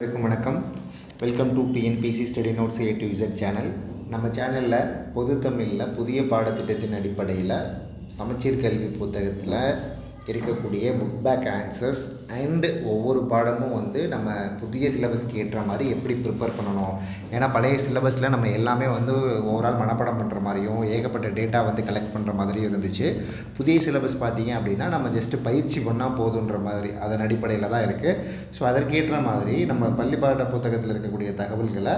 வணக்கம். Welcome to TNPSC study notes A to Z channel. நம்ம சேனலில் பொது தமிழில் புதிய பாடத்திட்டத்தின் அடிப்படையில் சமச்சீர் கல்வி புத்தகத்தில் இருக்கக்கூடிய புக் பேக் ஆன்சர்ஸ் அண்டு ஒவ்வொரு பாடமும் நம்ம புதிய சிலபஸ்க்கு ஏற்ற மாதிரி எப்படி ப்ரிப்பேர் பண்ணணும். ஏன்னா பழைய சிலபஸில் நம்ம எல்லாமே ஓவரால் மனப்பாடம் பண்ணுற மாதிரியும் ஏகப்பட்ட டேட்டா கலெக்ட் பண்ணுற மாதிரியும் இருந்துச்சு. புதிய சிலபஸ் பார்த்திங்க அப்படின்னா நம்ம ஜஸ்ட்டு பயிற்சி பண்ணால் போதுன்ற மாதிரி அதன் அடிப்படையில் தான் இருக்குது. ஸோ அதற்கேற்ற மாதிரி நம்ம பள்ளி பாட புத்தகத்தில் இருக்கக்கூடிய தகவல்களை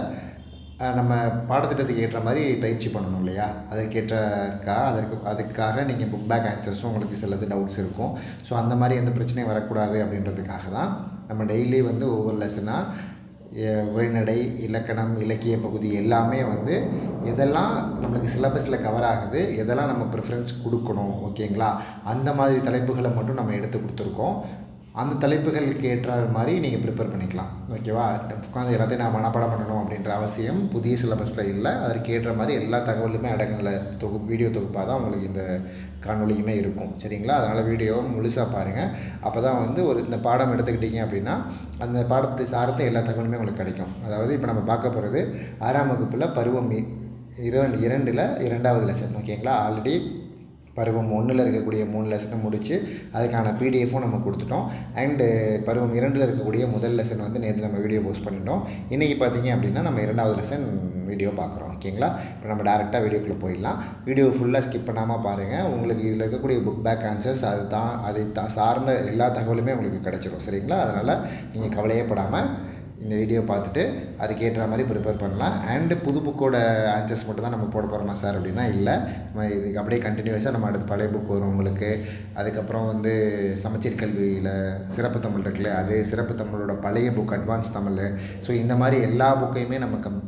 நம்ம பாடத்திட்டத்துக்கு ஏற்ற மாதிரி பயிற்சி பண்ணணும் இல்லையா? அதுக்காக நீங்கள் புக் பேக் ஆன்சர்ஸும் உங்களுக்கு சிலது டவுட்ஸ் இருக்கும். ஸோ அந்த மாதிரி எந்த பிரச்சனையும் வரக்கூடாது அப்படின்றதுக்காக தான் நம்ம டெய்லி ஒவ்வொரு லெசனாக உரைநடை, இலக்கணம், இலக்கிய பகுதி எல்லாமே எதெல்லாம் நம்மளுக்கு சிலபஸில் கவர் ஆகுது, எதெல்லாம் நம்ம ப்ரிஃபரன்ஸ் கொடுக்கணும், ஓகேங்களா? அந்த மாதிரி தலைப்புகளை மட்டும் நம்ம எடுத்து கொடுத்துருக்கோம். அந்த தலைப்புகளுக்கு ஏற்ற மாதிரி நீங்கள் ப்ரிப்பேர் பண்ணிக்கலாம், ஓகேவா? உட்காந்து எல்லாத்தையும் நான் மனப்பாடம் பண்ணணும் அப்படின்ற அவசியம் புதிய சிலபஸில் இல்லை. அதற்கு ஏற்ற மாதிரி எல்லா தகவலுமே அடங்கின வீடியோ தொகுப்பாக தான் உங்களுக்கு இந்த காணொலியுமே இருக்கும், சரிங்களா? அதனால் வீடியோவை முழுசாக பாருங்கள். அப்போ தான் இந்த பாடம் எடுத்துக்கிட்டிங்க அப்படின்னா அந்த பாடத்தை சார்ந்த எல்லா தகவலுமே உங்களுக்கு கிடைக்கும். அதாவது இப்போ நம்ம பார்க்க போகிறது 6ஆம் வகுப்பில் பருவம் 2ல் 2வது லெசன், ஓகேங்களா? ஆல்ரெடி பருவம் 1ல் இருக்கக்கூடிய 3 லெசனை முடித்து அதுக்கான பிடிஎஃப்பும் நம்ம கொடுத்துட்டோம். அண்டு பருவம் 2ல் இருக்கக்கூடிய முதல் லெசன் நேற்று நம்ம வீடியோ போஸ்ட் பண்ணிட்டோம். இன்றைக்கி பார்த்திங்க அப்படின்னா நம்ம 2வது லெசன் வீடியோ பார்க்குறோம், ஓகேங்களா? இப்போ நம்ம டேரெக்டாக வீடியோக்குள்ளே போயிடலாம். வீடியோ ஃபுல்லாக ஸ்கிப் பண்ணாமல் பாருங்கள். உங்களுக்கு இதில் இருக்கக்கூடிய புக் பேக் ஆன்சர்ஸ் அதை சார்ந்த எல்லா தகவலுமே உங்களுக்கு கிடச்சிரும், சரிங்களா? அதனால் நீங்கள் கவலையே படாமல் இந்த வீடியோ பார்த்துட்டு அதுக்கேற்ற மாதிரி ப்ரிப்பேர் பண்ணலாம். அண்டு புது புக்கோட ஆன்சர்ஸ் மட்டும் தான் நம்ம போட போகிறோமா சார் அப்படின்னா இல்லை. நம்ம இதுக்கு அப்படியே கண்டினியூஸாக நம்ம அடுத்து பழைய புக் வரும் உங்களுக்கு. அதுக்கப்புறம் சமச்சீர் கல்வியில் சிறப்பு தமிழ் இருக்குல்ல, அது சிறப்பு தமிழோட பழைய புக் அட்வான்ஸ் தமிழ். ஸோ இந்த மாதிரி எல்லா புக்கையுமே நம்ம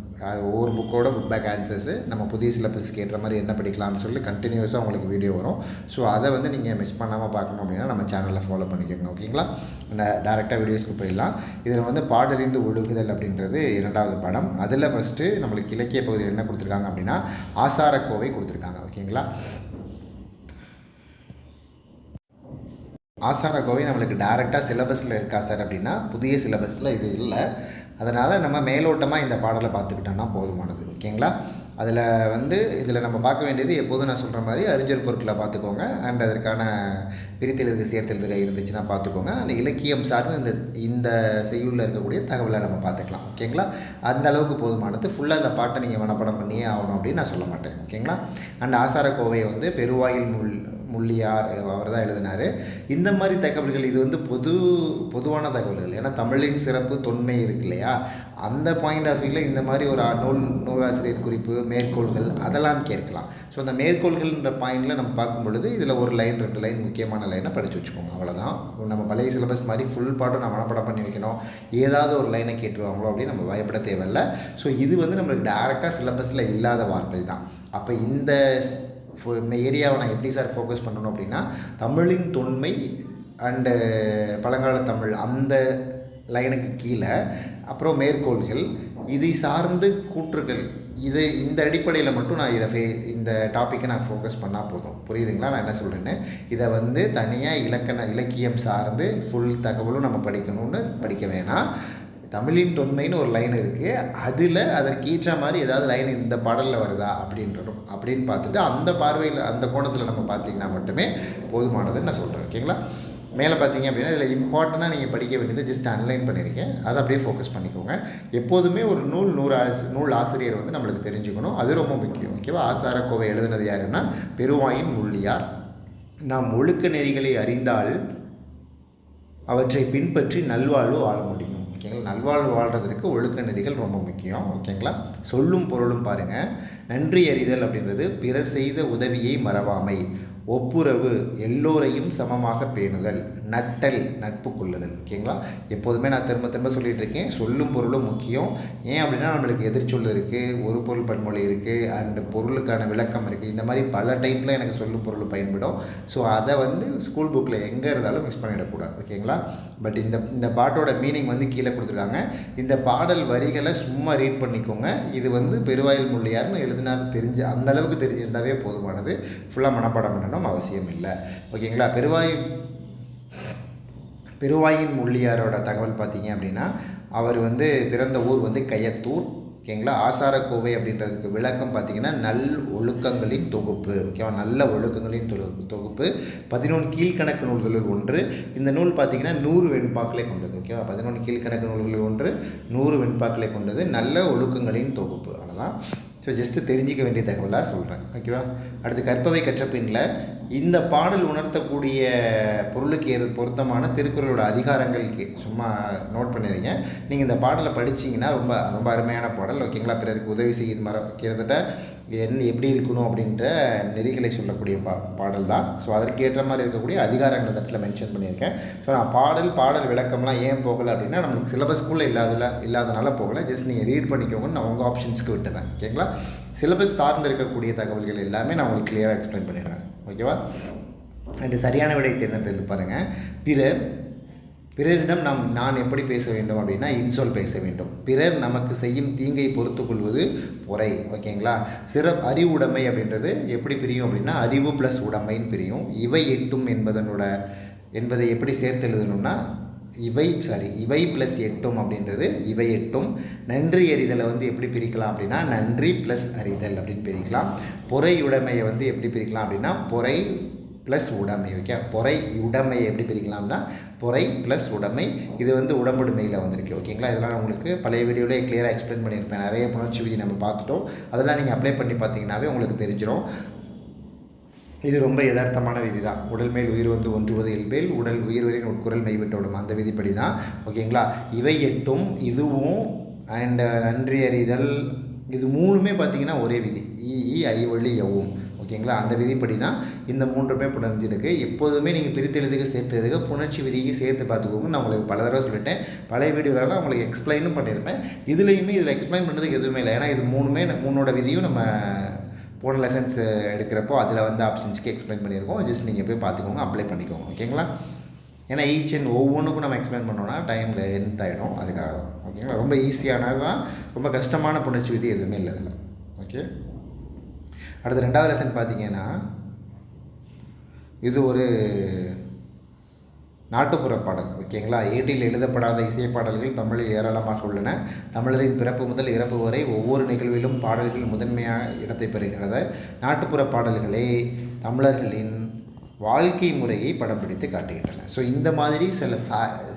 ஒவ்வொரு புக்கோட புக் பேக் ஆன்சர்ஸு நம்ம புதிய சிலபஸ்க்கு ஏற்ற மாதிரி என்ன படிக்கலாம்னு சொல்லி கண்டினியூஸாக உங்களுக்கு வீடியோ வரும். ஸோ அதை நீங்கள் மிஸ் பண்ணாமல் பார்க்கணும் அப்படின்னா நம்ம சேனலில் ஃபாலோ பண்ணிக்கோங்க, ஓகேங்களா? டேரெக்டாக வீடியோஸ்க்கு போயிடலாம். இதில் பாடறிந்து ஒழுகுதல் அப்படின்றது 2வது பாடம். அதில் ஃபஸ்ட்டு நம்மளுக்கு இலக்கிய பகுதியில் என்ன கொடுத்துருக்காங்க அப்படின்னா ஆசாரக்கோவை கொடுத்துருக்காங்க, ஓகேங்களா? ஆசாரக்கோவை நம்மளுக்கு டேரெக்டாக சிலபஸில் இருக்கா சார் அப்படின்னா புதிய சிலபஸில் இது இல்லை. அதனால் நம்ம மேலோட்டமாக இந்த பாடலை பார்த்துக்கிட்டோம்னா போதுமானது, ஓகேங்களா? அதில் இதில் நம்ம பார்க்க வேண்டியது எப்போதும் நான் சொல்கிற மாதிரி அறிஞர் பொருட்களை பார்த்துக்கோங்க. அண்ட் அதற்கான பிரித்தெழுதுக சேர்த்தெழுதுக இருந்துச்சுன்னா பார்த்துக்கோங்க. அந்த இலக்கியம் சார்ந்து இந்த செய்யுளில் இருக்கக்கூடிய தகவலை நம்ம பார்த்துக்கலாம், ஓகேங்களா? அந்த அளவுக்கு போதுமானது. ஃபுல்லாக அந்த பாட்டை நீங்கள் மனப்பாடம் பண்ணியே ஆகணும் அப்படின்னு நான் சொல்ல மாட்டேன், ஓகேங்களா? அண்ட் ஆசாரக்கோவையை பெருவாயில் முள்ளியார் அவர் தான் எழுதினார். இந்த மாதிரி தகவல்கள் இது பொதுவான தகவல்கள். ஏன்னா தமிழின் சிறப்பு தொன்மை இருக்கு இல்லையா? அந்த பாயிண்ட் ஆஃப் வியூவில் இந்த மாதிரி ஒரு நூலாசிரியர் குறிப்பு, மேற்கோள்கள் அதெல்லாம் கேட்கலாம். ஸோ அந்த மேற்கோள்கள்ன்ற பாயிண்டில் நம்ம பார்க்கும் பொழுது இதில் ஒரு லைன் 2 லைன் முக்கியமான லைனை படித்து வச்சுக்கோங்க, அவ்வளோதான். நம்ம பழைய சிலபஸ் மாதிரி ஃபுல் பாட்டும் நான் மனப்பாடம் பண்ணி வைக்கணும், ஏதாவது ஒரு லைனை கேட்டுருவாங்களோ அப்படின்னு நம்ம பயப்பட தேவையில்லை. ஸோ இது நம்மளுக்கு டேரெக்டாக சிலபஸில் இல்லாத வார்த்தை தான். அப்போ இந்த ஏரியாவை நான் எப்படி சார் ஃபோக்கஸ் பண்ணணும் அப்படின்னா தமிழின் தொன்மை அண்டு பழங்கால தமிழ் அந்த லைனுக்கு கீழே அப்புறம் மேற்கோள்கள், இதை சார்ந்து கூற்றுகள், இந்த அடிப்படையில் மட்டும் நான் இந்த டாப்பிக்கை நான் ஃபோக்கஸ் பண்ணால் போதும். புரியுதுங்களா நான் என்ன சொல்கிறேன்னு? இதை தனியாக இலக்கியம் சார்ந்து ஃபுல் தகவலும் நம்ம படிக்கணும்னு படிக்க வேணாம். தமிழின் தொன்மைன்னு ஒரு லைன் இருக்குது, அதில் அதற்கேற்ற மாதிரி ஏதாவது லைன் இந்த பாடலில் வருதா அப்படின்னு பார்த்துட்டு அந்த பார்வையில் அந்த கோணத்தில் நம்ம பார்த்திங்கன்னா மட்டுமே போதுமானதுன்னு நான் சொல்கிறேன், ஓகேங்களா? மேலே பார்த்தீங்க அப்படின்னா இதில் இம்பார்ட்டண்ட்டாக நீங்கள் படிக்க வேண்டியது ஜஸ்ட் அன்லைன் பண்ணியிருக்கேன், அதை அப்படியே ஃபோக்கஸ் பண்ணிக்கோங்க. எப்போதுமே ஒரு நூல் ஆசிரியர் நம்மளுக்கு தெரிஞ்சுக்கணும், அது ரொம்ப முக்கியம், ஓகேவா? ஆசாரக்கோவை எழுதினது யாருன்னா பெருவாயின் முள்ளியார். நாம் ஒழுக்க நெறிகளை அறிந்தால் அவற்றை பின்பற்றி நல்வாழ்வு வாழ முடியும், ஓகேங்களா? நல்வாழ்வு வாழ்கிறதுக்கு ஒழுக்க நெறிகள் ரொம்ப முக்கியம், ஓகேங்களா? சொல்லும் பொருளும் பாருங்கள். நன்றி அறிதல் அப்படின்றது பிறர் செய்த உதவியை மறவாமை, ஒப்புரவு, எல்லோரையும் சமமாக பேணுதல், நட்டல், நட்பு கொள்ளுதல், ஓகேங்களா? எப்போதுமே நான் திரும்ப சொல்லிகிட்டு இருக்கேன், சொல்லும் பொருளும் முக்கியம். ஏன் அப்படின்னா நம்மளுக்கு எதிர்ச்சொல் இருக்குது, ஒரு பொருள் பன்மொழி இருக்குது, அண்டு பொருளுக்கான விளக்கம் இருக்குது. இந்த மாதிரி பல டைப்பில் எனக்கு சொல்லும் பொருள் பயன்படும். ஸோ அதை ஸ்கூல் புக்கில் எங்கே இருந்தாலும் மிஸ் பண்ணிடக்கூடாது, ஓகேங்களா? பட் இந்த பாட்டோட மீனிங் கீழே கொடுத்துருக்காங்க. இந்த பாடல் வரிகளை சும்மா ரீட் பண்ணிக்கோங்க. இது பெருவாயில் முள்ளியார்னு எழுதினார் அந்த அளவுக்கு தெரிஞ்சிருந்தாவே போதுமானது. ஃபுல்லாக மனப்பாடம் பண்ணணும் அவசியம் இல்லை, ஓகேங்களா? பெருவாயின் முள்ளியாரோட தகவல் பார்த்தீங்க அப்படின்னா அவர் வந்து பிறந்த ஊர் வந்து கயத்தூர். ஓகேங்களா. ஆசாரக்கோவை அப்படின்றதுக்கு விளக்கம் பார்த்திங்கன்னா நல் ஒழுக்கங்களின் தொகுப்பு. ஓகேவா. நல்ல ஒழுக்கங்களின் தொகுப்பு 11 கீழ்கணக்கு நூல்களில் ஒன்று. இந்த நூல் பார்த்திங்கன்னா 100 வெண்பாக்களை கொண்டது. ஓகேவா. 11 கீழ்கணக்கு நூல்களில் ஒன்று, 100 வெண்பாக்களை கொண்டது, நல்ல ஒழுக்கங்களின் தொகுப்பு. அவ்வளோதான். ஸோ ஜஸ்ட்டு தெரிஞ்சிக்க வேண்டிய தகவலாக சொல்கிறேன். ஓகேவா. அடுத்து கற்பவை கற்றபின்னில் இந்த பாடல் உணர்த்தக்கூடிய பொருளுக்கு பொருத்தமான திருக்குறளோட அதிகாரங்களுக்கு சும்மா நோட் பண்ணிடுங்க. நீங்கள் இந்த பாடலை படிச்சிங்கன்னா ரொம்ப ரொம்ப அருமையான பாடல். ஓகேங்களா. பிறருக்கு உதவி செய்ய கிட்டத்தட்ட எப்படி இருக்கணும் அப்படின்ற நெறிகளை சொல்லக்கூடிய பாடல் தான். ஸோ அதற்கு ஏற்ற மாதிரி இருக்கக்கூடிய அதிகாரங்களை தட்டில் மென்ஷன் பண்ணியிருக்கேன். ஸோ நான் பாடல் விளக்கம்லாம் ஏன் போகலை அப்படின்னா நம்மளுக்கு சிலபஸ்க்குள்ளே இல்லாதனால போகலை. ஜஸ்ட் நீங்கள் ரீட் பண்ணிக்கோங்கன்னு நான் உங்கள் ஆப்ஷன்ஸ்க்கு விட்டுறேன். ஓகேங்களா. சிலபஸ் சார்ந்து இருக்கக்கூடிய தகவல்கள் எல்லாமே நான் உங்களுக்கு கிளியராக எக்ஸ்பிளைன் பண்ணிடுறேன். ஓகேவா. அண்டு சரியான விடை தேர்ந்தெடுத்து பாருங்கள். பிறரிடம் நான் எப்படி பேச வேண்டும் அப்படின்னா இன்சொல் பேச வேண்டும். பிறர் நமக்கு செய்யும் தீங்கை பொறுத்து கொள்வது பொறை. ஓகேங்களா. அறிவுடைமை அப்படின்றது எப்படி பிரியும் அப்படின்னா அறிவு ப்ளஸ் உடைமைன்னு பிரியும். இவை எட்டும் என்பதை எப்படி சேர்த்து எழுதணும்னா இவை ப்ளஸ் எட்டும் அப்படின்றது இவை எட்டும். நன்றி அறிதலை வந்து எப்படி பிரிக்கலாம் அப்படின்னா நன்றி ப்ளஸ் அறிதல் அப்படின்னு பிரிக்கலாம். பொறையுடைமையை வந்து எப்படி பிரிக்கலாம் அப்படின்னா பொறை ப்ளஸ் உடைமை. ஓகே. பொறையுடைமையை எப்படி பிரிக்கலாம்னா பொறை ப்ளஸ் உடைமை. இது வந்து உடம்புடைமையில் வந்திருக்கு. ஓகேங்களா. இதெல்லாம் நான் உங்களுக்கு பழைய வீடியோவிலே கிளியராக எக்ஸ்பிளைன் பண்ணியிருப்பேன். நிறைய புணர்ச்சி விதி நம்ம பார்த்துட்டோம். அதெல்லாம் நீங்கள் அப்ளை பண்ணி பார்த்தீங்கன்னாவே உங்களுக்கு தெரிஞ்சிடும். இது ரொம்ப யதார்த்தமான விதி தான். உடல் மேல் உயிர் வந்து ஒன்றுவது இயல்பேல் உடல் உயிர்வரின் உட்குரல் மெய்விட்டோடும் அந்த விதிப்படி தான். ஓகேங்களா. இவை எட்டும் இதுவும் அண்ட் நன்றி அறிதல் இது மூணுமே பார்த்திங்கன்னா ஒரே விதி. ஐ வழி எவ்வும். ஓகேங்களா. அந்த விதிப்படி தான் இந்த மூன்றுமே புணர்ஞ்சிருக்கு. எப்போதுமே நீங்கள் பிரித்தெழுதுக சேர்த்தெழுதுக புணர்ச்சி விதிக்கு சேர்த்து பார்த்துக்கோங்க. நான் உங்களுக்கு பல தடவை சொல்லிட்டேன். பழைய வீடியோவில் உங்களுக்கு எக்ஸ்பிளைனும் பண்ணியிருப்பேன். இதில் எக்ஸ்பிளைன் பண்ணுறதுக்கு எதுவுமே இல்லை. ஏன்னா இது மூணோட விதியும் நம்ம போன லெசன்ஸ் எடுக்கிறப்போ அதில் வந்து ஆப்ஷன்ஸ்க்கு எக்ஸ்பிளைன் பண்ணியிருக்கோம். ஜஸ்ட் நீங்கள் போய் பார்த்துக்கோங்க, அப்ளை பண்ணிக்கோங்க. ஓகேங்களா. ஏன்னா ஈச் அண்ட் ஒவ்வொன்றுக்கும் நம்ம எக்ஸ்பிளைன் பண்ணோன்னா டைமில் எண்ட் ஆகிடும். அதுக்காக தான். ஓகேங்களா. ரொம்ப ஈஸியானது தான். ரொம்ப கஷ்டமான புணர்ச்சி விதி எதுவுமே இல்லை இதில். ஓகே. அடுத்த 2வது லெசன் பார்த்தீங்கன்னா இது ஒரு நாட்டுப்புற பாடல். ஓகேங்களா. ஏட்டில் எழுதப்படாத இசைப்பாடல்கள் தமிழில் ஏராளமாக உள்ளன. தமிழரின் பிறப்பு முதல் இறப்பு வரை ஒவ்வொரு நிகழ்விலும் பாடல்கள் முதன்மையான இடத்தை பெறுகிறது. நாட்டுப்புற பாடல்களே தமிழர்களின் வாழ்க்கை முறையை படம் பிடித்து காட்டுகின்றன. ஸோ இந்த மாதிரி சில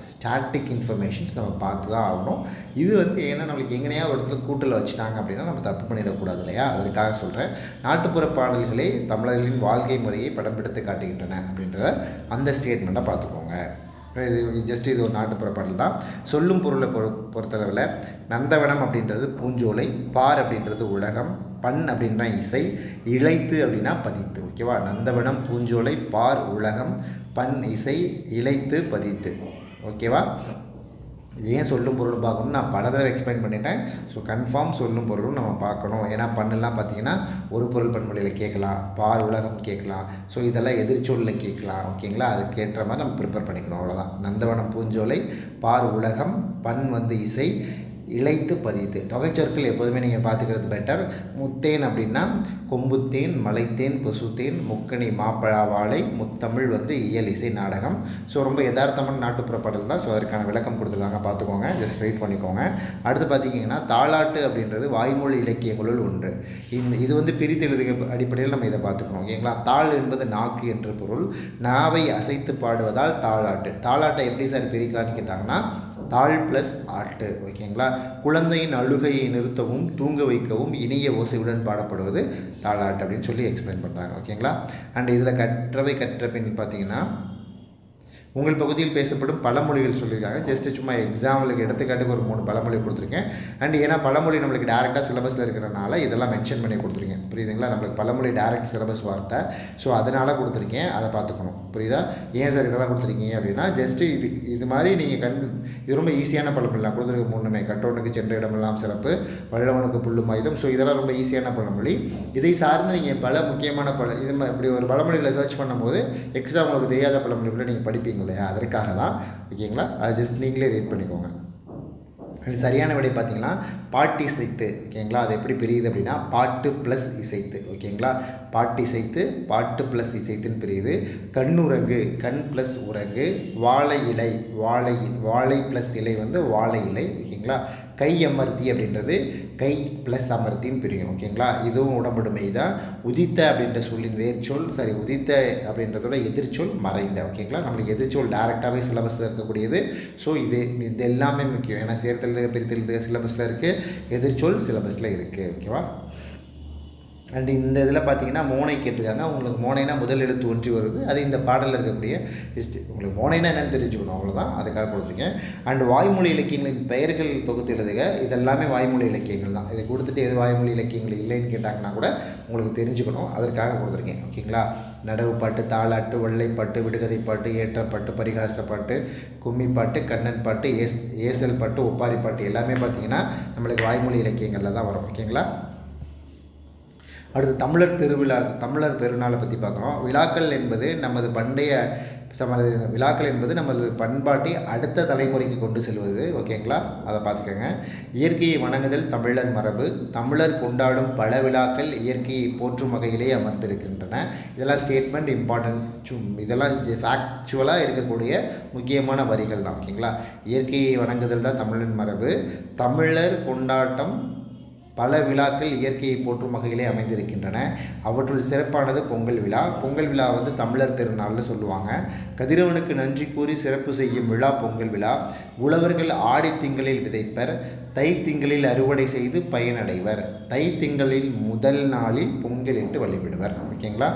ஸ்டாட்டிக் இன்ஃபர்மேஷன்ஸ் நம்ம பார்த்து தான் ஆகணும். இது வந்து ஏன்னா நம்மளுக்கு எங்கேனையா ஒரு இடத்துல கூட்டல் வச்சுட்டாங்க அப்படின்னா நம்ம தப்பு பண்ணிடக்கூடாது இல்லையா. அதற்காக சொல்கிறேன். நாட்டுப்புற பாடல்களே தமிழர்களின் வாழ்க்கை முறையை படம் பிடித்து காட்டுகின்றன அப்படின்ற அந்த ஸ்டேட்மெண்ட்டை பார்த்துக்கோங்க. இது ஒரு நாட்டுப்புற பாடல் தான். சொல்லும் பொருளை பொறுத்தளவில் நந்தவனம் அப்படின்றது பூஞ்சோலை, பார் அப்படின்றது உலகம், பண் அப்படின்னா இசை, இளைத்து அப்படின்னா பதித்து. ஓகேவா. நந்தவனம் பூஞ்சோலை பார் உலகம் பண் இசை இளைத்து பதித்து. ஓகேவா. ஏன் சொல்லும் பொருளும் பார்க்கணும் நான் பல தடவை எக்ஸ்பிளைன் பண்ணிட்டேன். ஸோ கன்ஃபார்ம் சொல்லும் பொருளும் நம்ம பார்க்கணும். ஏன்னா பண்ணெல்லாம் பார்த்திங்கன்னா ஒரு பொருள் பன்மொழியில் கேட்கலாம், பார் உலகம் கேட்கலாம். ஸோ இதெல்லாம் எதிர்ச்சொல்லில் கேட்கலாம். ஓகேங்களா. அதுக்கேற்ற மாதிரி நம்ம ப்ரிப்பேர் பண்ணிக்கணும். அவ்வளோதான். நந்தவனம் பூஞ்சோலை, பார் உலகம், பண் வந்து இசை, இளைத்து பதித்து. தொகைச்சொற்கள் எப்போதுமே நீங்கள் பார்த்துக்கிறது பெட்டர். முத்தேன் அப்படின்னா கொம்புத்தேன், மலைத்தேன், பசுத்தேன், முக்கணி மாப்பழா வாழை, முத்தமிழ் வந்து இயல் இசை நாடகம். ஸோ ரொம்ப யதார்த்தமான நாட்டுப்புற பாடல் தான். ஸோ அதற்கான விளக்கம் கொடுத்துருக்காங்க, பார்த்துக்கோங்க. ஜஸ்ட் ரைட் பண்ணிக்கோங்க. அடுத்து பார்த்திங்கன்னா தாலாட்டு அப்படின்றது வாய்மொழி இலக்கியங்களுள் ஒன்று. இது வந்து பிரித்தெழுதுக அடிப்படையில் நம்ம இதை பார்த்துக்கணும். ஓகேங்களா. தாள் என்பது நாக்கு என்று பொருள். நாவை அசைத்து பாடுவதால் தாலாட்டு. தாலாட்டை எப்படி சார் பிரிக்கலான்னு கேட்டாங்கன்னா தாள் ப்ளஸ் ஆட்டு. ஓகேங்களா. குழந்தையின் அழுகையை நிறுத்தவும் தூங்க வைக்கவும் இனிய ஓசையுடன் பாடப்படுவது தாலாட்டு அப்படின்னு சொல்லி எக்ஸ்பிளைன் பண்ணுறாங்க. ஓகேங்களா. அண்ட் இதில் கற்ற பின் பார்த்தீங்கன்னா உங்கள் பகுதியில் பேசப்படும் பழமொழிகள் சொல்லியிருக்காங்க. ஜஸ்ட்டு சும்மா எக்ஸாம்பிளுக்கு எடுத்துக்காட்டுக்கு ஒரு 3 பழமொழி கொடுத்துருக்கேன். அண்ட் ஏன்னா பழமொழி நம்மளுக்கு டேரெக்டாக சிலபஸில் இருக்கிறனால இதெல்லாம் மென்ஷன் பண்ணி கொடுத்துருக்கேன். புரியுதுங்களா. நம்மளுக்கு பழமொழி டேரெக்ட் சிலபஸ் வார்த்தை. ஸோ அதனால் கொடுத்துருக்கேன். அதை பார்த்துக்கணும். புரியுதா. ஏன் சார் இதெல்லாம் கொடுத்துருக்கீங்க அப்படின்னா ஜஸ்ட்டு இது மாதிரி நீங்கள் இது ரொம்ப ஈஸியான பழமொழி நான் கொடுத்துருக்க 3மே. கட்டோனுக்கு சென்ற இடமெல்லாம் சிறப்பு, வல்லவனுக்கு புல்லும் ஆயுதம். ஸோ இதெல்லாம் ரொம்ப ஈஸியான பழமொழி. இதை சார்ந்து நீங்கள் பல முக்கியமான இது இப்படி ஒரு பழமொழிகளை சர்ச் பண்ணும்போது எக்ஸ்ட்ரா உங்களுக்கு தெரியாத பழமொழி கூட நீங்கள் படிப்பீங்க இல்லையா. அதற்காக தான். ஓகேங்களா. அது ஜஸ்ட் நீங்களே ரீட் பண்ணிக்கோங்க. அது சரியான விடை பார்த்திங்கன்னா பாட்டு இசைத்து. ஓகேங்களா, அது எப்படி பிரியுது அப்படின்னா பாட்டு ப்ளஸ் இசைத்து. ஓகேங்களா, பாட்டு இசைத்து பாட்டு ப்ளஸ் இசைத்துன்னு பிரியுது. கண்ணுரங்கு கண் ப்ளஸ் உரங்கு. வாழை இலை வாழை ப்ளஸ் இலை வந்து வாழை இலை. ஓகேங்களா, கை அமர்த்தி அப்படின்றது கை ப்ளஸ் அமர்த்தின்னு பிரியும். ஓகேங்களா, இதுவும் உடம்படுமை தான். உதித்த அப்படின்ற சொல்லின் வேர்ச்சொல் உதித்த அப்படின்றதோட எதிர்ச்சொல் மறைந்த. ஓகேங்களா, நம்மளுக்கு எதிர்ச்சொல் டேரெக்டாகவே சிலபஸில் இருக்கக்கூடியது. ஸோ இது எல்லாமே முக்கியம். ஏன்னா சேர்த்தெழுதுக பிரித்தெழுதுக சிலபஸில் இருக்குது, எதிர்ச்சொல் சிலபஸில் இருக்குது. ஓகேவா. அண்டு இந்த இதில் பார்த்தீங்கன்னா மோனை கேட்டிருக்காங்க. உங்களுக்கு மோனைனா முதல் எழுத்து ஒன்றி வருது. அது இந்த பாடலில் இருக்கக்கூடிய உங்களுக்கு மோனைனா என்னென்னு தெரிஞ்சுக்கணும், அவ்வளோதான், அதுக்காக கொடுத்துருக்கேன். அண்டு வாய்மொழி இலக்கியங்களின் பெயர்கள் தொகுத்து எழுதுக. இதெல்லாமே வாய்மொழி இலக்கியங்கள் தான். இதை கொடுத்துட்டு எது வாய்மொழி இலக்கியங்கள் இல்லைன்னு கேட்டாங்கன்னா கூட உங்களுக்கு தெரிஞ்சுக்கணும், அதற்காக கொடுத்துருக்கேன். ஓகேங்களா, நடவு பாட்டு, தாளாட்டு, வெள்ளைப்பாட்டு, விடுகதை பாட்டு, ஏற்றப்பாட்டு, பரிகாச பாட்டு, கும்மி பாட்டு, கண்ணன் பாட்டு, ஏசல் பாட்டு, ஒப்பாரி பாட்டு எல்லாமே பார்த்திங்கன்னா நம்மளுக்கு வாய்மொழி இலக்கியங்களில் தான் வரும். ஓகேங்களா. அடுத்து தமிழர் பெருநாளை பற்றி பார்க்குறோம். விழாக்கள் என்பது நமது பண்பாட்டை அடுத்த தலைமுறைக்கு கொண்டு செல்வது. ஓகேங்களா, அதை பார்த்துக்கோங்க. இயற்கையை வணங்குதல் தமிழர் மரபு. தமிழர் கொண்டாடும் பல விழாக்கள் இயற்கையை போற்றும் வகையிலே அமர்ந்திருக்கின்றன. இதெல்லாம் ஸ்டேட்மெண்ட் இம்பார்ட்டன்ட், இதெல்லாம் ஃபேக்சுவலாக இருக்கக்கூடிய முக்கியமான வரிகள் தான். ஓகேங்களா, இயற்கையை வணங்குதல் தான் தமிழர் மரபு. தமிழர் கொண்டாட்டம் பல விழாக்கள் இயற்கையை போற்றும் வகையிலே அமைந்திருக்கின்றன. அவற்றுள் சிறப்பானது பொங்கல் விழா. பொங்கல் விழா வந்து தமிழர் திருநாள்னு சொல்லுவாங்க. கதிரவனுக்கு நன்றி கூறி சிறப்பு செய்யும் விழா பொங்கல் விழா. உழவர்கள் ஆடி திங்களில் விதைப்பர், தை திங்களில் அறுவடை செய்து பயனடைவர். தை திங்களில் முதல் நாளில் பொங்கலிட்டு வழிபடுவர். ஓகேங்களா,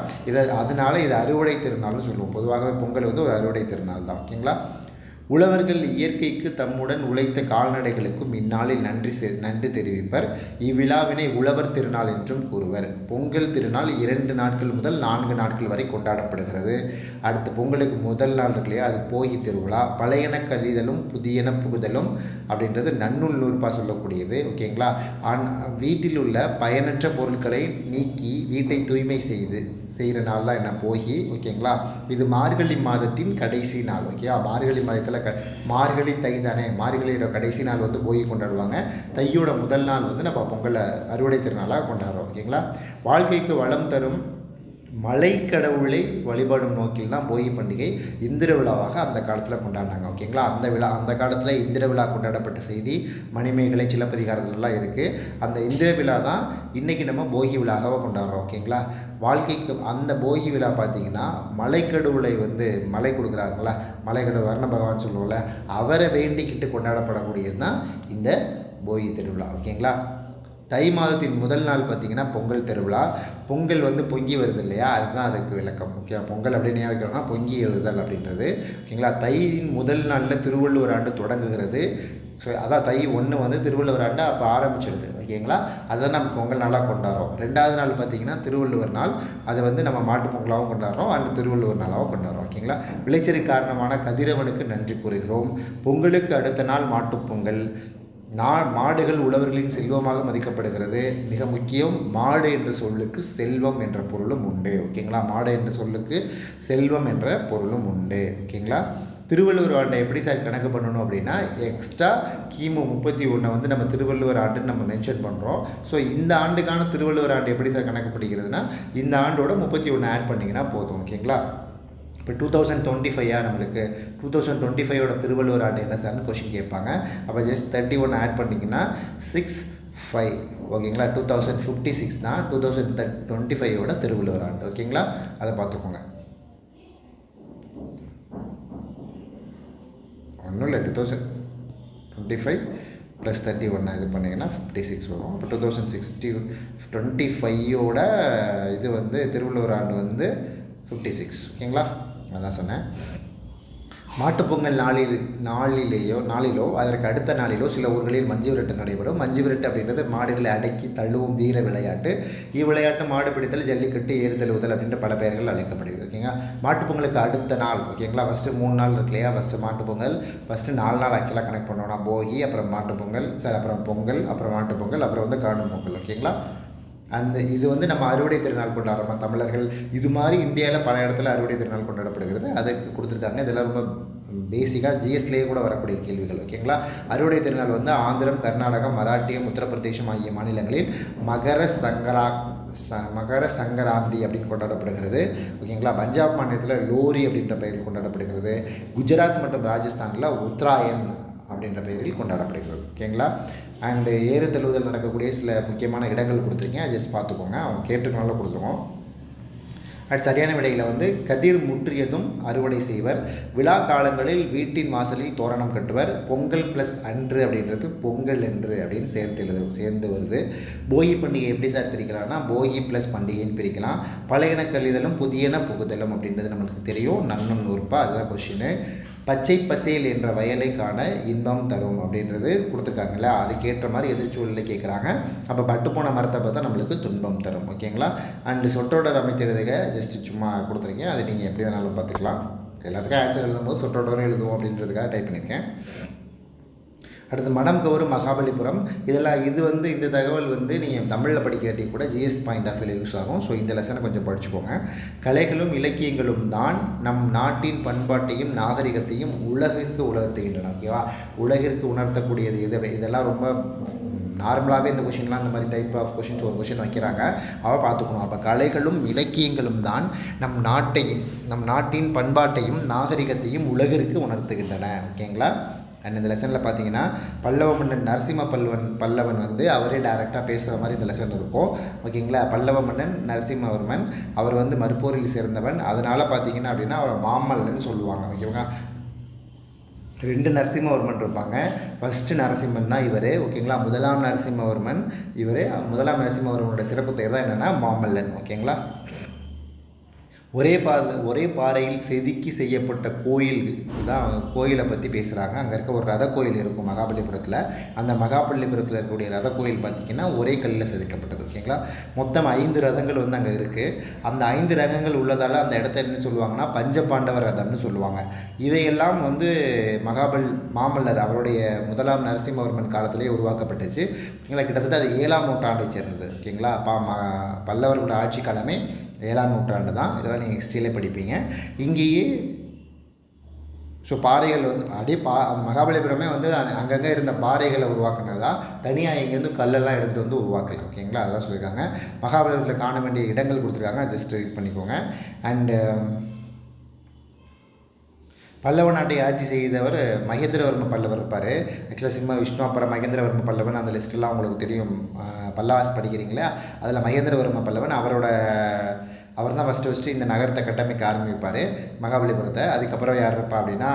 அதனால இது அறுவடை திருநாள்னு சொல்லுவோம். பொதுவாகவே பொங்கல் வந்து ஒரு அறுவடை திருநாள் தான். ஓகேங்களா. உழவர்கள் இயற்கைக்கு தம்முடன் உழைத்த கால்நடைகளுக்கும் இந்நாளில் நன்றி தெரிவிப்பர். இவ்விழாவினை உழவர் திருநாள் என்றும் கூறுவர். பொங்கல் திருநாள் 2 நாட்கள் முதல் 4 நாட்கள் வரை கொண்டாடப்படுகிறது. அடுத்து பொங்கலுக்கு முதல் நாள் இருக்கு இல்லையா, அது போகி திருவிழா. பழையன கழிதலும் புதியன புகுதலும் அப்படின்றது நன்னூல் நூற்பா சொல்லக்கூடியது. ஓகேங்களா, வீட்டில் உள்ள பயனற்ற பொருட்களை நீக்கி வீட்டை தூய்மை செய்கிற நாள் தான் என்ன, போகி. ஓகேங்களா, இது மார்கழி மாதத்தின் கடைசி நாள். ஓகேவா, மார்கழி மாதத்தில் மார்கழி தை தானே, மார்கழியோட கடைசி நாள் வந்து போகி கொண்டாடுவாங்க. தையோட முதல் நாள் வந்து நம்ம பொங்கலை அறுவடை திருநாளாக கொண்டாடுறோம். ஓகேங்களா, வாழ்க்கைக்கு வளம் தரும் மலை கடவுளை வழிபாடும் நோக்கில் தான் போகி பண்டிகை இந்திர விழாவாக அந்த காலத்தில் கொண்டாடினாங்க. ஓகேங்களா, அந்த காலத்தில் இந்திர விழா கொண்டாடப்பட்ட செய்தி மணிமேகலை சிலப்பதிகாரத்துலலாம் இருக்குது. அந்த இந்திர விழா தான் இன்றைக்கி நம்ம போகி விழாவாக கொண்டாடுறோம். ஓகேங்களா, வாழ்க்கைக்கு அந்த போகி விழா பார்த்திங்கன்னா மலைக்கடவுளை வந்து மலை கொடுக்குறாங்களா, மலைக்கடவுள் வர்ண பகவான் சொல்லுவோம்ல, அவரை வேண்டிக்கிட்டு கொண்டாடப்படக்கூடியது தான் இந்த போகி திருவிழா. ஓகேங்களா. தை மாதத்தின் முதல் நாள் பார்த்திங்கன்னா பொங்கல் திருவிழா. பொங்கல் வந்து பொங்கி வருது இல்லையா, அதுதான் அதுக்கு விளக்கம். ஓகே, பொங்கல் அப்படின்னு ஏன் வைக்கிறோம்னா பொங்கி எழுதல் அப்படின்றது. ஓகேங்களா, தையின் முதல் நாளில் திருவள்ளுவர் ஆண்டு தொடங்குகிறது. ஸோ அதான் தை 1 வந்து திருவள்ளுவர் ஆண்டு அப்போ ஆரம்பிச்சிடுது. ஓகேங்களா, அதுதான் நம்ம பொங்கல் நாளாக கொண்டாடுறோம். 2வது நாள் பார்த்திங்கன்னா திருவள்ளுவர் நாள். அதை வந்து நம்ம மாட்டு பொங்கலாகவும் கொண்டாடுறோம், அண்டு திருவள்ளுவர் நாளாகவும் கொண்டாடுறோம். ஓகேங்களா, விளைச்சலுக்கு காரணமான கதிரவனுக்கு நன்றி கூறுகிறோம். பொங்கலுக்கு அடுத்த நாள் மாட்டுப்பொங்கல். மாடுகள் உழவர்களின் செல்வமாக மதிக்கப்படுகிறது. மிக முக்கியம், மாடு என்ற சொல்லுக்கு செல்வம் என்ற பொருளும் உண்டு. ஓகேங்களா, மாடு என்ற சொல்லுக்கு செல்வம் என்ற பொருளும் உண்டு. ஓகேங்களா, திருவள்ளுவர் ஆண்டை எப்படி சார் கணக்கு பண்ணணும் அப்படின்னா, எக்ஸ்ட்ரா கிமு 31 வந்து நம்ம திருவள்ளுவர் ஆண்டுன்னு நம்ம மென்ஷன் பண்ணுறோம். ஸோ இந்த ஆண்டுக்கான திருவள்ளுவர் ஆண்டு எப்படி சார் கணக்கு படிக்கிறதுனா, இந்த ஆண்டோட 31 ஆட் பண்ணிங்கன்னா போதும். ஓகேங்களா, இப்போ 2025 நம்மளுக்கு 2025ஓட திருவள்ளுவர் ஆண்டு என்ன சார்னு கொஷின் கேட்பாங்க. அப்போ ஜஸ்ட் 31 ஆட் பண்ணிங்கன்னா 65. ஓகேங்களா, 2056 தான் 2025ஓட திருவள்ளுவர் ஆண்டு. ஓகேங்களா, அதை பார்த்துக்கோங்க. ஒன்றும் இல்லை, 2025 + 31 இது பண்ணிங்கன்னா 56 வரும். இப்போ 2025ஓட இது வந்து திருவள்ளுவர் ஆண்டு வந்து 56. ஓகேங்களா, அதான் சொன்னேன். மாட்டுப்பொங்கல் நாளிலோ அதற்கு அடுத்த நாளிலோ சில ஊர்களில் மஞ்சு விரட்டு நடைபெறும். மஞ்சு விரட்டு அப்படின்றது மாடுகளை அடக்கி தள்ளுவும் வீர விளையாட்டு. இவ்விளையாட்டு மாடு பிடித்தல், ஜல்லிக்கட்டு, ஏறுதழுவுதல் அப்படின்ற பல பெயர்கள் அழைக்கப்படுகிறது. ஓகேங்களா, மாட்டுப்பொங்கலுக்கு அடுத்த நாள். ஓகேங்களா, ஃபஸ்ட்டு 3 நாள் இருக்கு இல்லையா, ஃபஸ்ட்டு மாட்டுப்பொங்கல், ஃபஸ்ட்டு 4 நாள் ஆக்சுவலாக கனெக்ட் பண்ணோன்னா போகி, அப்புறம் மாட்டுப்பொங்கல், அப்புறம் பொங்கல், அப்புறம் மாட்டுப்பொங்கல், அப்புறம் வந்து காணும் பொங்கல். ஓகேங்களா, இது வந்து நம்ம அறுவடை திருநாள் கொண்டாடுறோமா தமிழர்கள். இது மாதிரி இந்தியாவில் பல இடத்துல அறுவடை திருநாள் கொண்டாடப்படுகிறது. அதுக்கு கொடுத்துருக்காங்க. இதெல்லாம் ரொம்ப பேசிக்காக ஜிஎஸ்லேயே கூட வரக்கூடிய கேள்விகள். ஓகேங்களா. அறுவடை திருநாள் வந்து ஆந்திரம், கர்நாடகம், மராட்டியம், உத்தரப்பிரதேசம் ஆகிய மாநிலங்களில் மகர சங்கராந்தி அப்படின்னு கொண்டாடப்படுகிறது. ஓகேங்களா. பஞ்சாப் மாநிலத்தில் லோரி அப்படின்ற பெயரில் கொண்டாடப்படுகிறது. குஜராத் மற்றும் ராஜஸ்தானில் உத்தராயன் அப்படின்ற பெயரில் கொண்டாடப்படுகிறது. ஓகேங்களா. அண்டு ஏறு தழுவுதல் நடக்கக்கூடிய சில முக்கியமான இடங்கள் கொடுத்துருக்கேன், ஜஸ்ட் பார்த்துக்கோங்க. அவங்க கேட்டுக்கனால கொடுத்துருவோம். அது சரியான விடையில் வந்து கதிர் முற்றியதும் அறுவடை செய்வர், விழா காலங்களில் வீட்டின் வாசலில் தோரணம் கட்டுவர், பொங்கல் ப்ளஸ் அன்று அப்படின்றது பொங்கல் என்று அப்படின்னு சேர்ந்து வருது. போகி பண்டிகை எப்படி சார் பிரிக்கலாம்னா போகி ப்ளஸ் பண்டிகைன்னு பிரிக்கலாம். பழையன கழிதலும் புதியன புகுதலும் அப்படின்றது நம்மளுக்கு தெரியும். நன்னும் நூறுப்பா, அதுதான் கொஷின். பச்சை பசேல் என்ற வயலை காண இன்பம் தரும் அப்படின்றது கொடுத்துருக்காங்கல்ல, அதுக்கேற்ற மாதிரி எதிர்ச்சூழலில் கேட்குறாங்க. அப்போ பட்டு போன மரத்தை பார்த்தா நம்மளுக்கு துன்பம் தரும். ஓகேங்களா. அண்டு சொற்றொடர் அமைத்திருதுக ஜஸ்ட் சும்மா கொடுத்துருக்கேன், அது நீங்கள் எப்படி வேணாலும் பார்த்துக்கலாம். எல்லாத்துக்கும் ஆன்சர் எழுதும்போது சொற்றொடரும் எழுதுவோம் அப்படின்றதுக்காக டைப் பண்ணியிருக்கேன். அடுத்து மனம் கவரும் மகாபலிபுரம். இது வந்து இந்த தகவல் வந்து நீங்கள் தமிழில் படிக்காட்டி கூட GS point of view use ஆகும். ஸோ இந்த லெசனை கொஞ்சம் படிச்சுக்கோங்க. கலைகளும் இலக்கியங்களும் தான் நம் நாட்டின் பண்பாட்டையும் நாகரிகத்தையும் உலகிற்கு உணர்த்துகின்றன. ஓகேவா. உலகிற்கு உணர்த்தக்கூடியது இதெல்லாம் ரொம்ப நார்மலாகவே இந்த கொஷின்லாம் இந்த மாதிரி டைப் ஆஃப் கொஷின்ஸ் ஒரு கொஷின் வைக்கிறாங்க, அவள் பார்த்துக்கணும். அப்போ கலைகளும் இலக்கியங்களும் தான் நம் நாட்டின் பண்பாட்டையும் நாகரிகத்தையும் உலகிற்கு உணர்த்துகின்றன. ஓகேங்களா. அண்ட் இந்த லெசனில் பார்த்தீங்கன்னா பல்லவ மன்னன் நரசிம்ம பல்லவன் வந்து அவரே டைரெக்டாக பேசுகிற மாதிரி இந்த லெசன் இருக்கும். ஓகேங்களா. பல்லவ மன்னன் நரசிம்மவர்மன் அவர் வந்து மறுப்போரில் சேர்ந்தவன். அதனால் பார்த்தீங்கன்னா அப்படின்னா அவரை மாமல்லன்னு சொல்லுவாங்க. ஓகேங்களா. 2 நரசிம்மவர்மன் இருப்பாங்க. ஃபஸ்ட்டு நரசிம்மன் தான் இவர். ஓகேங்களா. முதலாம் நரசிம்மவர்மன் இவர். முதலாம் நரசிம்மவர்மனோட சிறப்பு பேர் தான் என்னென்னா மாமல்லன். ஓகேங்களா. ஒரே பாறையில் செதுக்கி செய்யப்பட்ட கோயில் தான் கோயிலை பற்றி பேசுகிறாங்க. அங்கே இருக்க ஒரு ரத கோயில் இருக்கும் மகாபலிபுரத்தில். அந்த மகாபலிபுரத்தில் இருக்கக்கூடிய ரத கோயில் பார்த்திங்கன்னா ஒரே கல்லில் செதுக்கப்பட்டது. ஓகேங்களா. மொத்தம் 5 ரதங்கள் வந்து அங்கே இருக்குது. அந்த 5 ரதங்கள் உள்ளதால் அந்த இடத்த என்ன சொல்லுவாங்கன்னா பஞ்சபாண்டவர் ரதம்னு சொல்லுவாங்க. இதையெல்லாம் வந்து மாமல்லர் அவருடைய முதலாம் நரசிம்மவர்மன் காலத்திலே உருவாக்கப்பட்டுச்சு. ஓகேங்களா. கிட்டத்தட்ட அது 7ஆம் நூற்றாண்டை சேர்ந்தது. ஓகேங்களா. பல்லவர்களோட ஆட்சி காலமே 7ஆம் நூற்றாண்டு தான். இதெல்லாம் நீங்கள் ஹிஸ்ட்ரியிலே படிப்பீங்க. இங்கேயே ஸோ பாறைகள் வந்து அப்படியே அந்த மகாபலிபுரமே வந்து அங்கங்கே இருந்த பாறைகளை உருவாக்குனதா, தனியாக இங்கேருந்து கல்லெல்லாம் எடுத்துகிட்டு வந்து உருவாக்கல. ஓகேங்களா. அதான் சொல்லியிருக்காங்க. மகாபலிபுரத்தில் காண வேண்டிய இடங்கள் கொடுத்துருக்காங்க, ஜஸ்ட் ரீட் பண்ணிக்கோங்க. அண்டு பல்லவ நாட்டை ஆட்சி செய்தவர் மகேந்திரவர்ம பல்லவர் இருப்பார். ஆக்சுவலாக சிம்ம விஷ்ணு அப்புறம் மகேந்திரவர்ம பல்லவன் அந்த லிஸ்ட்டெல்லாம் உங்களுக்கு தெரியும். பல்லாவாஸ் படிக்கிறீங்களா, அதில் மகேந்திரவர்ம பல்லவன் அவர் தான் ஃபஸ்ட்டு இந்த நகரத்தை கட்டமைக்க ஆரம்பிப்பார் மகாபலிபுரத்தை. அதுக்கப்புறம் யார் இருப்பா அப்படின்னா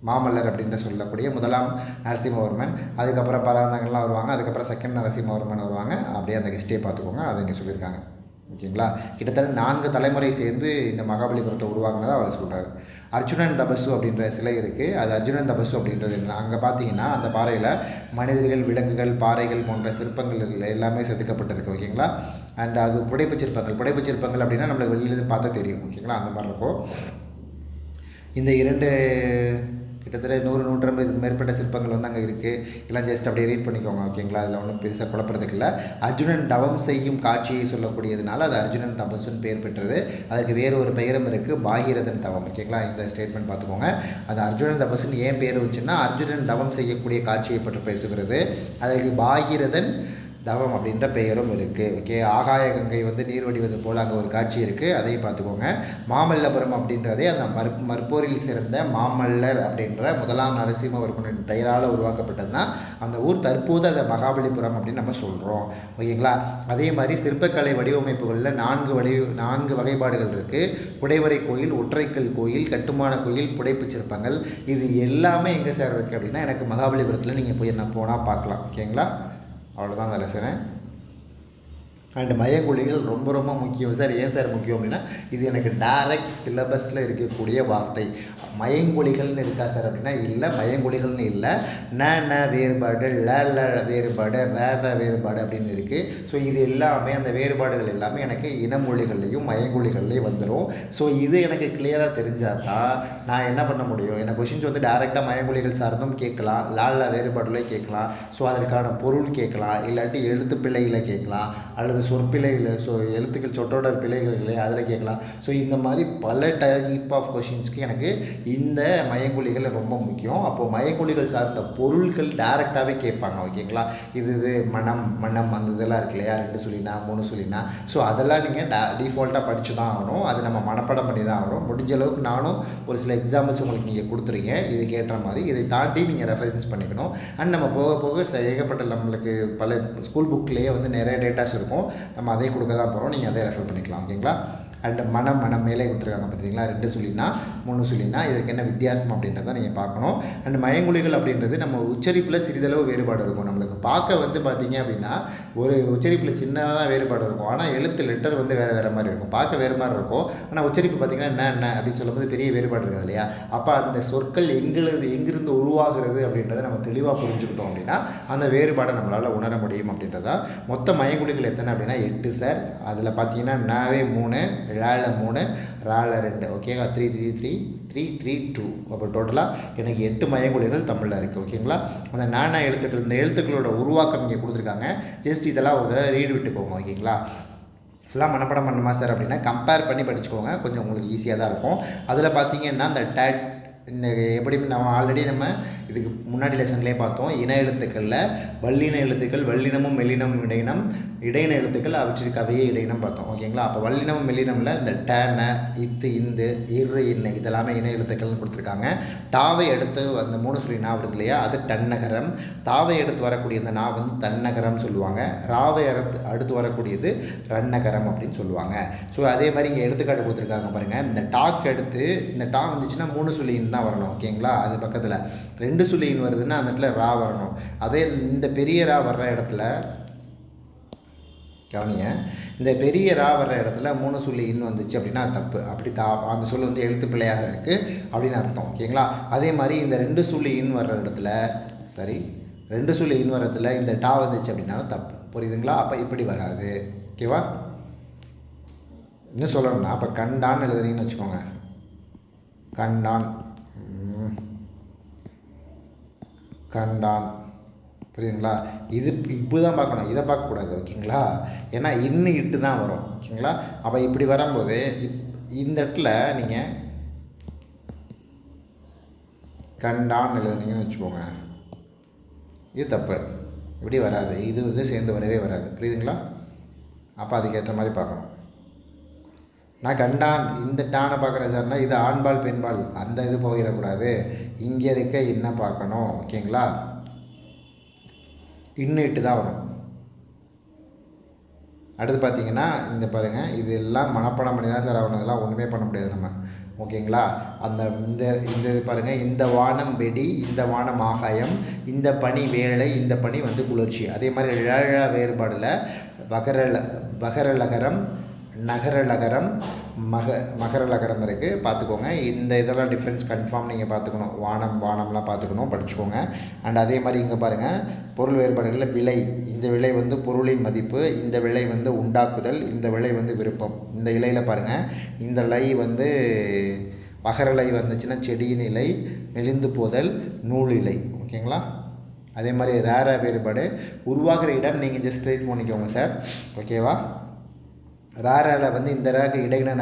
மாமல்லர் அப்படின்ற சொல்லக்கூடிய முதலாம் நரசிம்மவர்மன். அதுக்கப்புறம் பராந்தங்கள்லாம் வருவாங்க. அதுக்கப்புறம் செகண்ட் நரசிம்மவர்மன் வருவாங்க. அப்படியே அந்த ஹிஸ்ட்ரியை பார்த்துக்கோங்க, அதை இங்கே சொல்லியிருக்காங்க. ஓகேங்களா. கிட்டத்தட்ட 4 தலைமுறை சேர்ந்து இந்த மகாபலிபுரத்தை உருவாக்குனதாக அவர் சொல்கிறார். அர்ஜுனன் தபசு அப்படின்ற சிலை இருக்குது. அது அர்ஜுனன் தபசு அப்படின்றது என்ன, அங்கே பார்த்தீங்கன்னா அந்த பாறையில் மனிதர்கள், விலங்குகள், பாறைகள் போன்ற சிற்பங்கள் எல்லாமே செதுக்கப்பட்டிருக்கு. ஓகேங்களா. அண்ட் அது புடைப்புச் சிற்பங்கள் அப்படின்னா நம்மளுக்கு வெளியிலேருந்து பார்த்தா தெரியும். ஓகேங்களா. அந்த மாதிரி இருக்கும். இந்த 2 கிட்டத்தட்ட 100-150 மேற்பட்ட சிற்பங்கள் வந்து அங்கே இருக்குது. எல்லாம் ஜஸ்ட் அப்படியே ரீட் பண்ணிக்கோங்க. ஓகேங்களா. அதில் ஒன்றும் பெருசாக குழப்பறதுக்கு இல்லை. அர்ஜுனன் தவம் செய்யும் காட்சியை சொல்லக்கூடியதுனால அது அர்ஜுனன் தபசுன்னு பேர் பெற்றது. அதற்கு வேறு ஒரு பெயரும் இருக்குது, பாகீரதன் தவம். ஓகேங்களா. இந்த ஸ்டேட்மெண்ட் பார்த்துக்கோங்க. அது அர்ஜுனன் தபசுன்னு ஏன் பேர் வச்சுன்னா அர்ஜுனன் தவம் செய்யக்கூடிய காட்சியை பற்றி பேசுகிறது. அதற்கு பாகீரதன் தவம் அப்படின்ற பெயரும் இருக்குது. ஓகே. ஆகாய கங்கை வந்து நீர் வடிவது போல் அங்கே ஒரு காட்சி இருக்குது, அதையும் பார்த்துக்கோங்க. மாமல்லபுரம் அப்படின்றதே அந்த மற்போரில் சிறந்த மாமல்லர் அப்படின்ற முதலாம் நரசிம்மவர்மனின் பெயரால் உருவாக்கப்பட்டதுன்னா அந்த ஊர் தற்போது அதை மகாபலிபுரம் அப்படின்னு நம்ம சொல்கிறோம். ஓகேங்களா. அதே மாதிரி சிற்பக்கலை வடிவமைப்புகளில் 4 வகைப்பாடுகள் இருக்குது. குடைவரை கோயில், ஒற்றைக்கல் கோயில், கட்டுமான கோயில், புடைப்பு சிற்பங்கள். இது எல்லாமே எங்கே சார் இருக்குது அப்படின்னா எனக்கு மகாபலிபுரத்தில் நீங்கள் போய் என்ன போனால் பார்க்கலாம். ஓகேங்களா. அவ்வளோதான் அந்த லெசனு. அண்டு மயங்கொழிகள் ரொம்ப ரொம்ப முக்கியம் சார். ஏன் சார் முக்கியம் அப்படின்னா இது எனக்கு டைரக்ட் சிலபஸில் இருக்கக்கூடிய வார்த்தை. மயங்கொழிகள்னு இருக்கா சார் அப்படின்னா இல்லை, மயங்கொழிகள்னு இல்லை. ந வேறுபாடு, ல வேறுபாடு, ர வேறுபாடு அப்படின்னு இருக்குது. ஸோ இது எல்லாமே அந்த வேறுபாடுகள் எல்லாமே எனக்கு இனமொழிகள்லையும் மயங்கொழிகள்லையும் வந்துடும். ஸோ இது எனக்கு கிளியராக தெரிஞ்சால் தான் நான் என்ன பண்ண முடியும். எனக்கு கொஷின்ஸ் வந்து டைரெக்டாக மயங்கொழிகள் சார்ந்தும் கேட்கலாம், ல வேறுபாடுலையும் கேட்கலாம். ஸோ அதற்கான பொருள் கேட்கலாம், இல்லாட்டி எழுத்து பிள்ளைகளை கேட்கலாம், அல்லது அல்லது சொற்பிழைகள் எழுத்துக்கள் சொற்றொடர் பிழைகள் இல்லையா அதில் கேட்கலாம். ஸோ இந்த மாதிரி பல டைப் ஆஃப் கொஷின்ஸ்க்கு எனக்கு இந்த மயங்கொலிகள் ரொம்ப முக்கியம். அப்போது மயங்கொலிகள் சார்ந்த பொருட்கள் டைரெக்டாகவே கேட்பாங்க. ஓகேங்களா, இது மனம் மனம் அந்த இதெல்லாம் இருக்கு இல்லையா, 2 சொல்லினா 3 சொல்லினா. ஸோ அதெல்லாம் நீங்கள் டிஃபால்ட்டாக படித்து தான் ஆகணும். அது நம்ம மனப்பாடம் பண்ணி தான் ஆகணும். முடிஞ்ச அளவுக்கு நானும் ஒரு சில எக்ஸாம்பிள்ஸ் உங்களுக்கு நீங்கள் கொடுத்துருக்கேன். இதுக்கு ஏற்ற மாதிரி இதை தாண்டி நீங்கள் ரெஃபரன்ஸ் பண்ணிக்கணும். அண்ட் நம்ம போக போக ஏகப்பட்ட நம்மளுக்கு பல ஸ்கூல் புக்லேயே வந்து நிறைய டேட்டாஸ் இருக்கும். நம்ம அதே கொடுக்க தான் போகிறோம். நீங்கள் அதே ரெஃபர் பண்ணிக்கலாம். ஓகேங்களா. அண்டு மனம் மேலே கொடுத்துருக்காங்க பார்த்தீங்களா, 2 சொல்லினா 3 சொல்லினா இதற்கு என்ன வித்தியாசம் அப்படின்றத நீங்கள் பார்க்கணும். அண்டு மயங்கொலிகள் அப்படின்றது நம்ம உச்சரிப்பில் சிறிதளவு வேறுபாடு இருக்கும். நம்மளுக்கு பார்க்க வந்து பார்த்திங்க அப்படின்னா ஒரு உச்சரிப்பில் சின்னதாக வேறுபாடு இருக்கும். ஆனால் எழுத்து லெட்டர் வந்து வேறு மாதிரி இருக்கும். பார்க்க வேறு மாதிரி இருக்கும். ஆனால் உச்சரிப்பு பார்த்திங்கன்னா என்ன அப்படின்னு சொல்லும்போது பெரிய வேறுபாடு இருக்காது இல்லையா. அப்போ அந்த சொற்கள் எங்கிருந்து உருவாகிறது அப்படின்றத நம்ம தெளிவாக புரிஞ்சுக்கிட்டோம் அப்படின்னா அந்த வேறுபாடை நம்மளால் உணர முடியும் அப்படின்றதா. மொத்த மயங்கொலிகள் எத்தனை அப்படின்னா 8 சார். அதில் பார்த்தீங்கன்னா நாவே 3, ழால 3, ரால 2. ஓகேங்களா, 3 3 3 3 3 2. அப்போ டோட்டலாக எனக்கு 8 மயங்கொலிகள் தமிழில் இருக்குது. ஓகேங்களா. அந்த நானா எழுத்துக்கள், இந்த எழுத்துக்களோட உருவாக்கம் இங்கே கொடுத்துருக்காங்க. ஜஸ்ட் இதெல்லாம் ஒரு தடவை ரீட் விட்டுக்கோங்க. ஓகேங்களா. ஃபுல்லாக மனப்பாடம் பண்ணுமா சார் அப்படின்னா கம்பேர் பண்ணி படிச்சுக்கோங்க. கொஞ்சம் உங்களுக்கு ஈஸியாக தான் இருக்கும். அதில் பார்த்தீங்கன்னா இந்த இந்த எப்படி நம்ம ஆல்ரெடி நம்ம இதுக்கு முன்னாடி லெசன்லேயே பார்த்தோம். இன எழுத்துக்களில் வல்லின எழுத்துக்கள் வல்லினமும் மெல்லினமும் இடையின எழுத்துக்கள் அவற்றிற்கு அவையே இடையினம் பார்த்தோம். ஓகேங்களா. அப்போ வல்லினமும் மெல்லினமில் இந்த டேன இத்து இந்து இரு இன்ன இதெல்லாமே இன எழுத்துக்கள்னு கொடுத்துருக்காங்க. டாவை எடுத்து அந்த 3 சொல்லி நா வருது இல்லையா, அது டன்னகரம். தாவை எடுத்து வரக்கூடிய இந்த நா வந்து தன்னகரம் சொல்லுவாங்க. ராவை அடுத்து வரக்கூடியது ரன்னகரம் அப்படின்னு சொல்லுவாங்க. ஸோ அதே மாதிரி இங்கே எடுத்துக்காட்டு கொடுத்துருக்காங்க பாருங்கள். இந்த டாக்கு எடுத்து இந்த டா வந்துச்சுன்னா 3 சொல்லின்னு தான் வரணும். ஓகேங்களா. அது பக்கத்தில் 2 சொல்லின்னு வருதுன்னா அந்த இடத்துல ரா வரணும். அதே இந்த பெரிய ரா வர்ற இடத்துல கவனிங்க, இந்த பெரிய ரா வர்ற இடத்துல 3 சொல்லி இன் வந்துச்சு அப்படின்னா அது தப்பு. அப்படி அந்த சொல்லு வந்து எழுத்து பிள்ளையாக இருக்குது அப்படின்னு அர்த்தம். ஓகேங்களா. அதே மாதிரி இந்த 2 சொல்லி இன் வர்ற இடத்துல 2 சொல்லி இன் வர்ற இடத்துல இந்த டா வந்துச்சு அப்படின்னாலும் தப்பு. புரியுதுங்களா. அப்போ இப்படி வராது. ஓகேவா. இன்னும் சொல்லணும்னா அப்போ கண்டான்னு எழுதுறீங்கன்னு வச்சுக்கோங்க. கண்டான் புரியுதுங்களா. இது இப்படி தான் பார்க்கணும், இதை பார்க்கக்கூடாது. ஓகேங்களா. ஏன்னா இட்டு தான் வரும். ஓகேங்களா. அப்போ இப்படி வரும்போது இந்த இடத்துல நீங்கள் கண்டான் எழுதுனீங்கன்னு வச்சுக்கோங்க, இது தப்பு. இப்படி வராது. இது சேர்ந்து வரவே வராது. புரியுதுங்களா. அப்போ அதுக்கேற்ற மாதிரி பார்க்கணும். நான் கண்டான் இந்த டானை பார்க்குறேன் சார்னா இது ஆண்பால் பெண்பால் அந்த இது போயிடக்கூடாது. இங்கே இருக்க என்ன பார்க்கணும். ஓகேங்களா. இட்டு தான் வரும். அடுத்து பார்த்தீங்கன்னா இந்த பாருங்கள், இது எல்லாம் மனப்பாடம் பண்ணி தான் சார் ஆகணும். இதெல்லாம் ஒன்றுமே பண்ண முடியாது நம்ம. ஓகேங்களா. அந்த இந்த பாருங்கள், இந்த வானம் வெடி, இந்த வானம் ஆகாயம், இந்த பனி வேலை, இந்த பனி வந்து குளிர்ச்சி. அதே மாதிரி வேறுபாடில் வகரலகரம் நகரலகரம் மகரலகரம் இருக்குது. பார்த்துக்கோங்க. இந்த இதெல்லாம் டிஃப்ரென்ஸ் கன்ஃபார்ம் நீங்கள் பார்த்துக்கணும். வானம்லாம் பார்த்துக்கணும், படிச்சுக்கோங்க. அண்ட் அதே மாதிரி இங்கே பாருங்கள், பொருள் வேறுபாடுகளில் விலை, இந்த விலை வந்து பொருளின் மதிப்பு, இந்த விலை வந்து உண்டாக்குதல், இந்த விலை வந்து விருப்பம். இந்த இலையில் பாருங்கள், இந்த லை வந்து வகரலை வந்துச்சுன்னா செடியின் இலை, மெலிந்து போதல் நூல் இலை. ஓகேங்களா. அதே மாதிரி ரேர வேறுபாடு உருவாகிற இடம் நீங்கள் ஜஸ்ட் ரைட் பண்ணிக்கோங்க சார். ஓகேவா. ராராவில் வந்து இந்த ராக்கு இடையின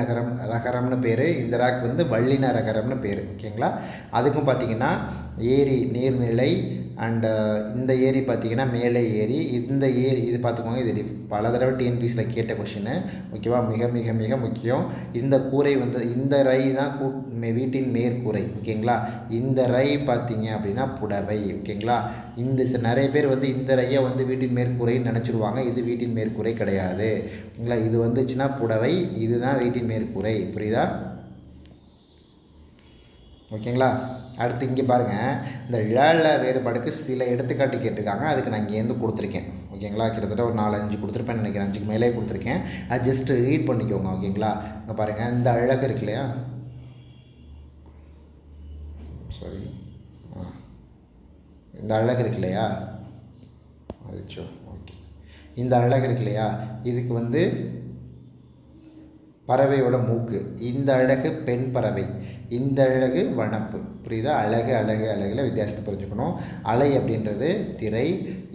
ரகரம்னு பேர், இந்த ராக்கு வந்து வல்லின ரகரம்னு பேர். ஓகேங்களா. அதுக்கும் பார்த்திங்கன்னா ஏரி நீர்நிலை அண்டு இந்த ஏரி பார்த்திங்கன்னா மேலே ஏரி, இந்த ஏரி இது பார்த்துக்கோங்க. இது பல தடவை டிஎன்பிசியில் கேட்ட கொஷின்னு. ஓகேவா. மிக மிக மிக முக்கியம். இந்த கூரை வந்து இந்த ரை தான் வீட்டின் மேற்கூரை. ஓகேங்களா. இந்த ரை பார்த்திங்க அப்படின்னா புடவை. ஓகேங்களா. இந்த நிறைய பேர் வந்து இந்த ரையை வந்து வீட்டின் மேற்கூரைன்னு நினச்சிடுவாங்க. இது வீட்டின் மேற்கூரை கிடையாது. ஓகேங்களா. இது வந்துச்சுன்னா புடவை, இதுதான் வீட்டின் மேற்கூரை. புரியுதா. ஓகேங்களா. அடுத்து இங்கே பாருங்கள், இந்த ழ வேறுபாடுக்கு சில எடுத்துக்காட்டு கேட்டிருக்காங்க. அதுக்கு நான் இங்கேருந்து கொடுத்துருக்கேன். ஓகேங்களா. கிட்டத்தட்ட ஒரு 4-5 கொடுத்துருப்பேன்னு நினைக்கிறேன். 5க்கு மேலே கொடுத்துருக்கேன். அது ஜஸ்ட்டு ரீட் பண்ணிக்கோங்க. ஓகேங்களா. இங்கே பாருங்கள், இந்த அழகு இருக்கு இல்லையா, இந்த அழகு இருக்கு இல்லையா, ஓகே, இந்த அழகு இருக்கு இல்லையா, இதுக்கு வந்து பறவையோட மூக்கு, இந்த அழகு பெண் பறவை, இந்த அழகு வனப்பு. புரியுதா. அழகில் வித்தியாசத்தை புரிஞ்சுக்கணும். அலை அப்படின்றது திரை,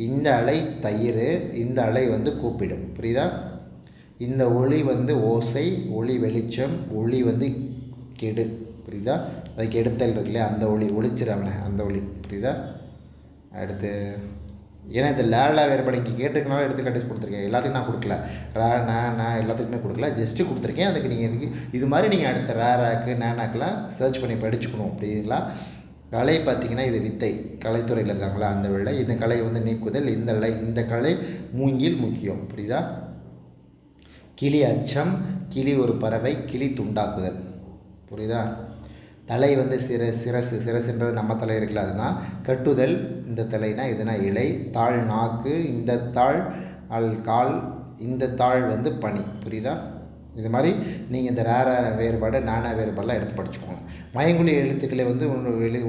இந்த அலை தயிர், இந்த அலை வந்து கூப்பிடும். புரியுதா. இந்த ஒளி வந்து ஓசை, ஒளி வெளிச்சம், ஒளி வந்து கெடு, புரியுதா? அது கெடுத்தல் இருக்கு இல்லையா, அந்த ஒளி, ஒளிச்சிடாமல அந்த ஒளி, புரியுதா? அடுத்து ஏன்னா இந்த லேலா வேறுபாடு இங்கே கேட்டுக்கனால எடுத்துக்காட்டு கொடுத்துருக்கேன், எல்லாத்துக்கும் நான் கொடுக்கல. ரா நான் எல்லாத்துக்குமே கொடுக்கல, ஜஸ்ட்டு கொடுத்துருக்கேன். அதுக்கு நீங்கள் இதுக்கு இது மாதிரி நீங்கள் அடுத்த ரேராக்கு நேனாக்கெலாம் சர்ச் பண்ணி படிச்சுக்கணும். அப்படிங்களா? கலை பார்த்திங்கன்னா இது வித்தை, கலைத்துறையில் இருக்காங்களா அந்த வேலை. இந்த கலை வந்து நீக்குதல், இந்த கலை மூங்கில் முக்கியம், புரியுதா? கிளி அச்சம், கிளி ஒரு பறவை, கிளி துண்டாக்குதல், புரியுதா? தலை வந்து சிரசுன்றது நம்ம தலை இருக்குல்ல, அதுதான். கட்டுதல், இந்த தலைனா இதுனா இலை. தாள் நாக்கு, இந்த தாள் கால், இந்த தாள் வந்து பனி, புரியுதா? இது மாதிரி நீங்கள் இந்த ரேர வேறுபாடு நானா வேறுபாடெலாம் எடுத்து படிச்சுக்கோங்க. மயங்குழி எழுத்துக்களை வந்து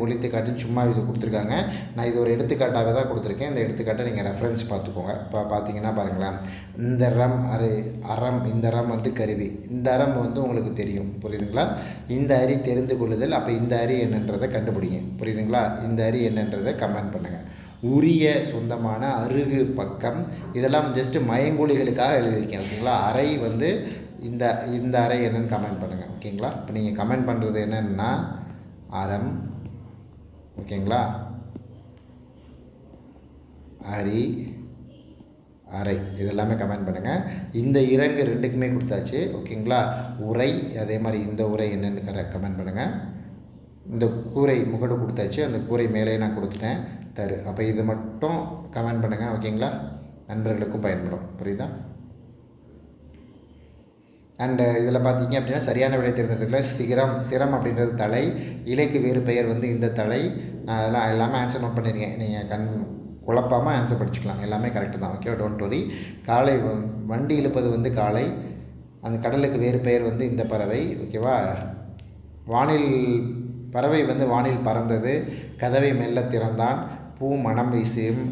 ஒழித்து காட்டுன்னு சும்மா இது கொடுத்துருக்காங்க. நான் இது ஒரு எடுத்துக்காட்டாக தான் கொடுத்துருக்கேன். இந்த எடுத்துக்காட்டை நீங்கள் ரெஃபரன்ஸ் பார்த்துக்கோங்க. இப்போ பார்த்தீங்கன்னா பாருங்களேன், இந்த அறம், இந்த ரம் வந்து கருவி, இந்த அறம் வந்து உங்களுக்கு தெரியும், புரியுதுங்களா? இந்த அரி தெரிந்து கொள்ளுதல். அப்போ இந்த அரி என்னன்றதை கண்டுபிடிங்க, புரியுதுங்களா? இந்த அரி என்னன்றதை கமெண்ட் பண்ணுங்கள். உரிய சொந்தமான அருகு பக்கம், இதெல்லாம் ஜஸ்ட்டு மயங்கொழிகளுக்காக எழுதியிருக்கேன், ஓகேங்களா? அறை வந்து இந்த அறை என்னன்னு கமெண்ட் பண்ணுங்கள், ஓகேங்களா? இப்போ நீங்கள் கமெண்ட் பண்ணுறது என்னென்னா அறம், ஓகேங்களா? அரி, அறை, இதெல்லாமே கமெண்ட் பண்ணுங்கள். இந்த இறங்கு ரெண்டுக்குமே கொடுத்தாச்சு, ஓகேங்களா? உரை, அதே மாதிரி இந்த உரை என்னென்னு கமெண்ட் பண்ணுங்கள். இந்த கூரை முகடு கொடுத்தாச்சு, அந்த கூரை மேலே நான் கொடுத்துட்டேன் தரு. அப்போ இது மட்டும் கமெண்ட் பண்ணுங்கள், ஓகேங்களா? நண்பர்களுக்கும் பயன்படும், புரியுதா? அண்டு இதில் பார்த்தீங்க அப்படின்னா சரியான விடை தேர்ந்தெடுக்கல. சிரம் அப்படின்றது தலை, இலைக்கு வேறு பெயர் வந்து இந்த தலை. நான் அதெல்லாம் எல்லாமே ஆன்சர் நோட் பண்ணியிருக்கேன், நீங்கள் குழப்பாமல் ஆன்சர் படிச்சுக்கலாம், எல்லாமே கரெக்டு தான், ஓகே? Don't worry. காலை வண்டி இழுப்பது வந்து காலை, அந்த கடலுக்கு வேறு பெயர் வந்து இந்த பறவை, ஓகேவா? வானில் பறவை வந்து வானில் பறந்தது, கதவை மெல்ல திறந்தான், பூ மனம் வீசும்,